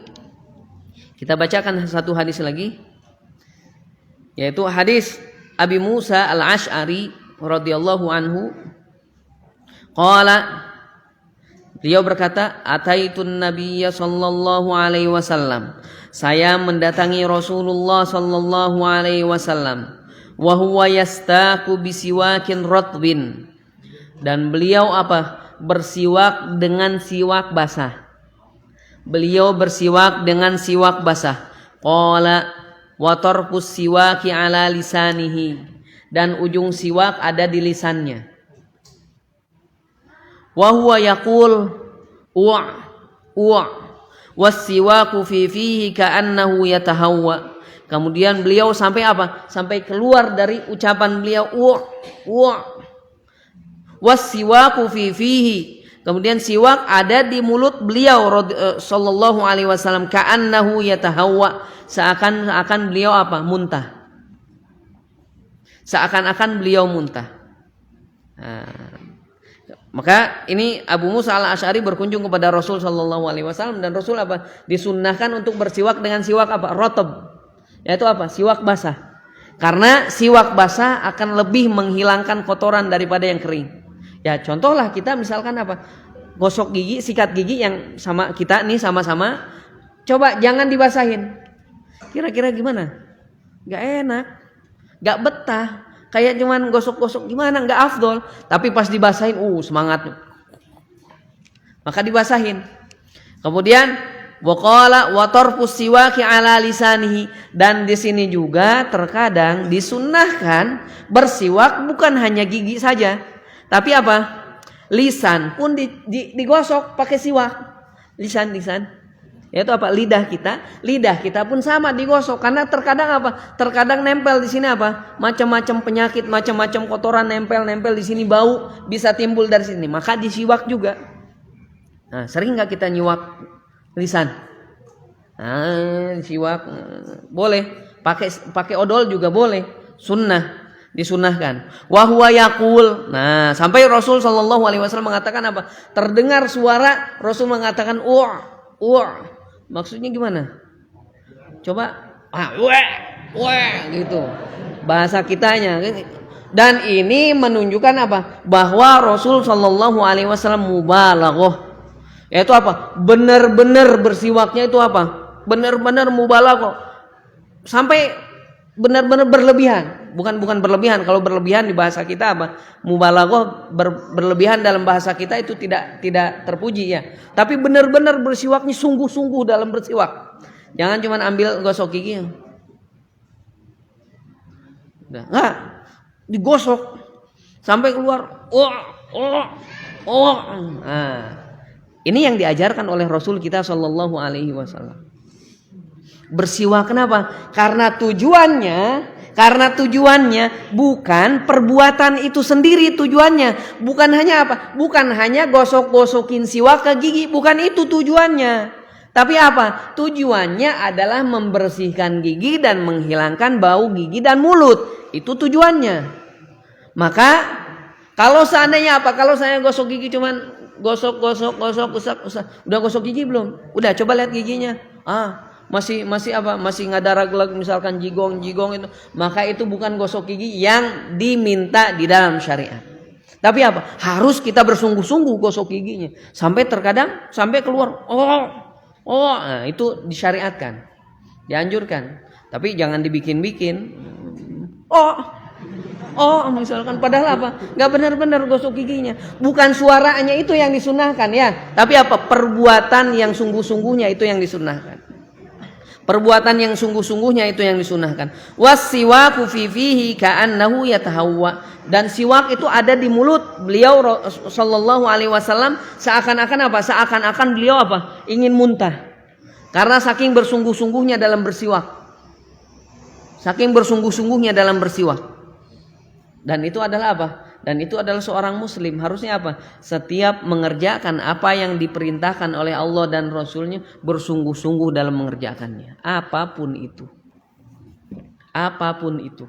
Yaitu hadis Abi Musa Al-Asy'ari radhiyallahu anhu. Qala, beliau berkata, ataitun nabiyya sallallahu alaihi wasallam. Saya mendatangi Rasulullah sallallahu alaihi wasallam. Wa huwa yastaku bisiwakin ratbin. Dan beliau apa? Bersiwak dengan siwak basah. Qala wa tarfus siwaki ala lisanihi. Dan ujung siwak ada di lisannya. Wa huwa yaqul was-siwaku fi fihi ka'annahu yatahawwa. Kemudian beliau sampai apa? Sampai keluar dari ucapan beliau was-siwaku fi fihi. Kemudian siwak ada di mulut beliau sallallahu alaihi wasallam, ka'annahu yatahawwa, seakan-akan beliau apa? Muntah. Maka ini Abu Musa Al-Asy'ari berkunjung kepada Rasul sallallahu alaihi wasallam, dan Rasul apa? Disunnahkan untuk bersiwak dengan siwak apa? Rotab. Yaitu apa? Siwak basah. Karena siwak basah akan lebih menghilangkan kotoran daripada yang kering. Ya contohlah kita misalkan apa? Gosok gigi, sikat gigi yang sama kita nih sama-sama. Coba jangan dibasahin. Kira-kira gimana? Gak enak. Gak betah. Kayak cuman gosok-gosok gimana? Gak afdol. Tapi pas dibasahin, semangat. Maka dibasahin. Kemudian waqala wa tarfus siwaki ala lisanihi. Dan di sini juga terkadang disunnahkan bersiwak bukan hanya gigi saja, tapi apa? Lisan pun digosok pakai siwak. Lisan. Yaitu apa? Lidah kita pun sama digosok, karena terkadang apa? Terkadang nempel di sini apa? Macam-macam penyakit, macam-macam kotoran nempel di sini, bau bisa timbul dari sini. Maka disiwak juga. Nah, sering enggak kita nyiwak lisan? Siwak boleh, pakai odol juga boleh, disunahkan. Wa huwa yaqul. Nah, sampai Rasul sallallahu alaihi wasallam mengatakan apa? Terdengar suara Rasul mengatakan maksudnya gimana? Coba gitu bahasa kitanya. Dan ini menunjukkan apa? Bahwa Rasul sallallahu alaihi wasallam mubalaghah. Yaitu apa? Benar-benar bersiwaknya itu apa? Benar-benar mubalaghah. Sampai benar-benar berlebihan. Bukan berlebihan. Kalau berlebihan di bahasa kita apa? Mubalaghah, berlebihan dalam bahasa kita itu tidak terpuji ya. Tapi benar-benar bersiwaknya sungguh-sungguh dalam bersiwak. Jangan cuma ambil gosok gigi. Enggak, digosok sampai keluar. Nah, ini yang diajarkan oleh Rasul kita sallallahu alaihi wasallam. Bersiwak kenapa? Karena tujuannya bukan perbuatan itu sendiri tujuannya. Bukan hanya apa? Bukan hanya gosok-gosokin siwak ke gigi, bukan itu tujuannya. Tapi apa? Tujuannya adalah membersihkan gigi dan menghilangkan bau gigi dan mulut. Itu tujuannya. Maka kalau seandainya apa? Kalau saya gosok gigi cuman gosok, usap. Udah gosok gigi belum? Udah, coba lihat giginya. Masih apa? Masih ngadarag misalkan jigong itu. Maka itu bukan gosok gigi yang diminta di dalam syariat. Tapi apa? Harus kita bersungguh-sungguh gosok giginya. Sampai terkadang sampai keluar. Nah, itu disyariatkan. Dianjurkan. Tapi jangan dibikin-bikin. Oh, misalkan padahal apa? Nggak benar-benar gosok giginya. Bukan suaranya itu yang disunahkan ya, tapi apa? Perbuatan yang sungguh-sungguhnya itu yang disunahkan. Perbuatan yang sungguh-sungguhnya itu yang disunahkan. Wasiwaku fi fihi ka'annahu yatahawwa. Dan siwak itu ada di mulut beliau sallallahu alaihi wasallam seakan-akan apa? Seakan-akan beliau apa? Ingin muntah. Karena saking bersungguh-sungguhnya dalam bersiwak. Saking bersungguh-sungguhnya dalam bersiwak. Dan itu adalah apa? Dan itu adalah seorang muslim. Harusnya apa? Setiap mengerjakan apa yang diperintahkan oleh Allah dan Rasulnya, bersungguh-sungguh dalam mengerjakannya. Apapun itu. Apapun itu.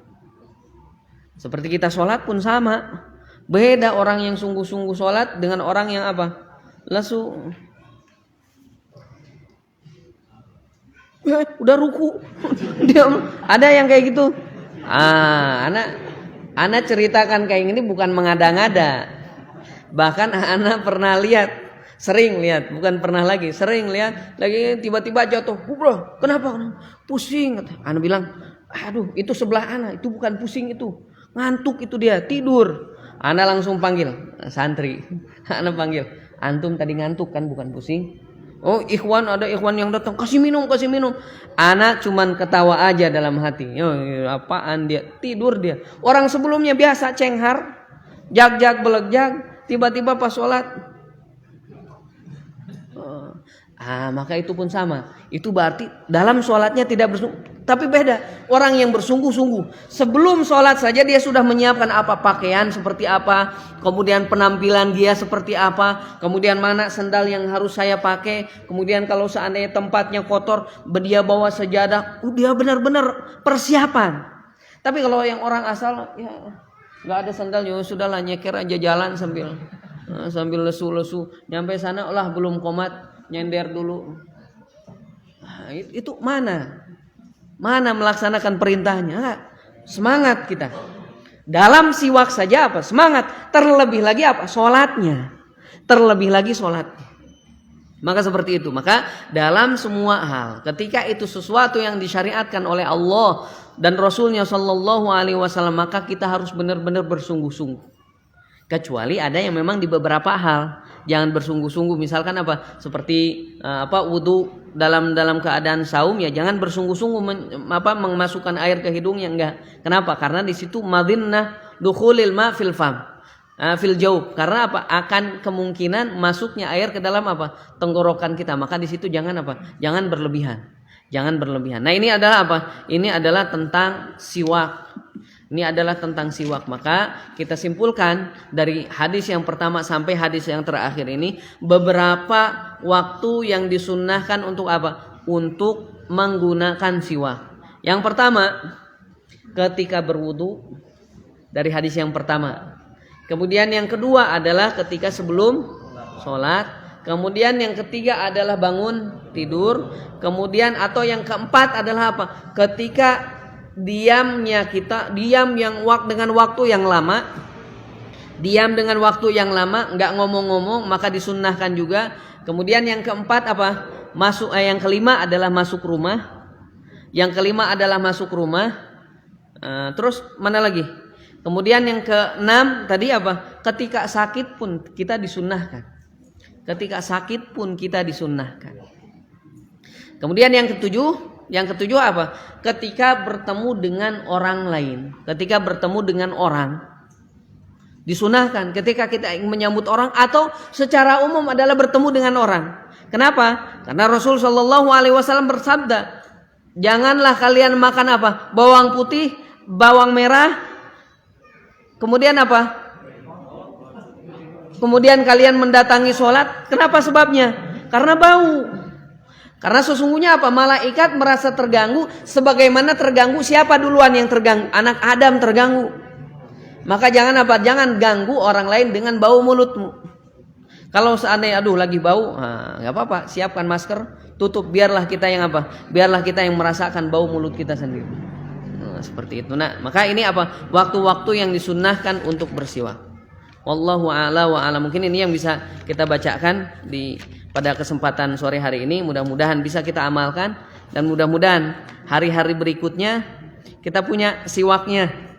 Seperti kita sholat pun sama. Beda orang yang sungguh-sungguh sholat dengan orang yang apa? Lesu. Udah ruku. Dia ada yang kayak gitu. Anak ceritakan kayak gini bukan mengada-ngada. Bahkan anak pernah lihat, sering lihat, bukan pernah lagi, sering lihat lagi tiba-tiba jatuh. Bro, kenapa? Pusing. Anak bilang, aduh itu sebelah anak, itu bukan pusing itu, ngantuk itu dia, tidur. Anak langsung panggil santri. Anak panggil, antum tadi ngantuk kan, bukan pusing. Oh ikhwan, ada ikhwan yang datang, kasih minum. Anak cuman ketawa aja dalam hati. Apaan dia? Tidur dia. Orang sebelumnya biasa cenghar, jag belegjag, tiba-tiba pas sholat. Maka itu pun sama. Itu berarti dalam sholatnya tidak bersungguh. Tapi beda. Orang yang bersungguh-sungguh. Sebelum sholat saja dia sudah menyiapkan apa pakaian seperti apa. Kemudian penampilan dia seperti apa. Kemudian mana sendal yang harus saya pakai. Kemudian kalau seandainya tempatnya kotor, dia bawa sejadah. Dia benar-benar persiapan. Tapi kalau yang orang asal, ya nggak ada sandalnya, sudahlah nyeker aja jalan sambil lesu-lesu. Nyampe sana, lah belum komat. Nyender dulu. Itu mana melaksanakan perintahnya? Semangat kita dalam siwak saja apa? Semangat. Terlebih lagi apa? Sholatnya. Maka seperti itu. Maka dalam semua hal, ketika itu sesuatu yang disyariatkan oleh Allah dan Rasulnya Shallallahu Alaihi Wasallam, maka kita harus benar-benar bersungguh-sungguh. Kecuali ada yang memang di beberapa hal jangan bersungguh-sungguh, misalkan apa? Seperti wudu dalam keadaan saum, ya jangan bersungguh-sungguh memasukkan air ke hidungnya, enggak. Kenapa? Karena di situ madhinnah dukhulil ma fil fam. Fil jaub. Karena apa? Akan kemungkinan masuknya air ke dalam apa? Tenggorokan kita. Maka di situ jangan apa? Jangan berlebihan. Nah, ini adalah apa? Ini adalah tentang siwak. Maka kita simpulkan dari hadis yang pertama sampai hadis yang terakhir ini, beberapa waktu yang disunnahkan untuk apa? Untuk menggunakan siwak. Yang pertama, ketika berwudu, dari hadis yang pertama. Kemudian yang kedua adalah ketika sebelum sholat. Kemudian yang ketiga adalah bangun tidur. Kemudian atau yang keempat adalah apa? Ketika diam dengan waktu yang lama, nggak ngomong-ngomong, maka disunnahkan juga. Kemudian yang keempat apa? Yang kelima adalah masuk rumah. Terus mana lagi? Kemudian yang keenam tadi apa? Ketika sakit pun kita disunnahkan. Kemudian yang ketujuh apa? Ketika bertemu dengan orang lain. Disunahkan ketika kita ingin menyambut orang atau secara umum adalah bertemu dengan orang. Kenapa? Karena Rasul Shallallahu Alaihi Wasallam bersabda, janganlah kalian makan apa? Bawang putih, bawang merah, kemudian apa? Kemudian kalian mendatangi sholat. Kenapa sebabnya? Karena bau. Karena sesungguhnya apa? Malaikat merasa terganggu sebagaimana terganggu siapa duluan yang terganggu? Anak Adam terganggu. Maka jangan ganggu orang lain dengan bau mulutmu. Kalau seandainya lagi bau, nggak apa-apa, siapkan masker, tutup, biarlah kita yang merasakan bau mulut kita sendiri. Seperti itu. Maka ini apa? Waktu-waktu yang disunnahkan untuk bersiwak. Wallahu a'la wa a'lam. Mungkin ini yang bisa kita bacakan pada kesempatan sore hari ini. Mudah-mudahan bisa kita amalkan dan mudah-mudahan hari-hari berikutnya kita punya siwaknya.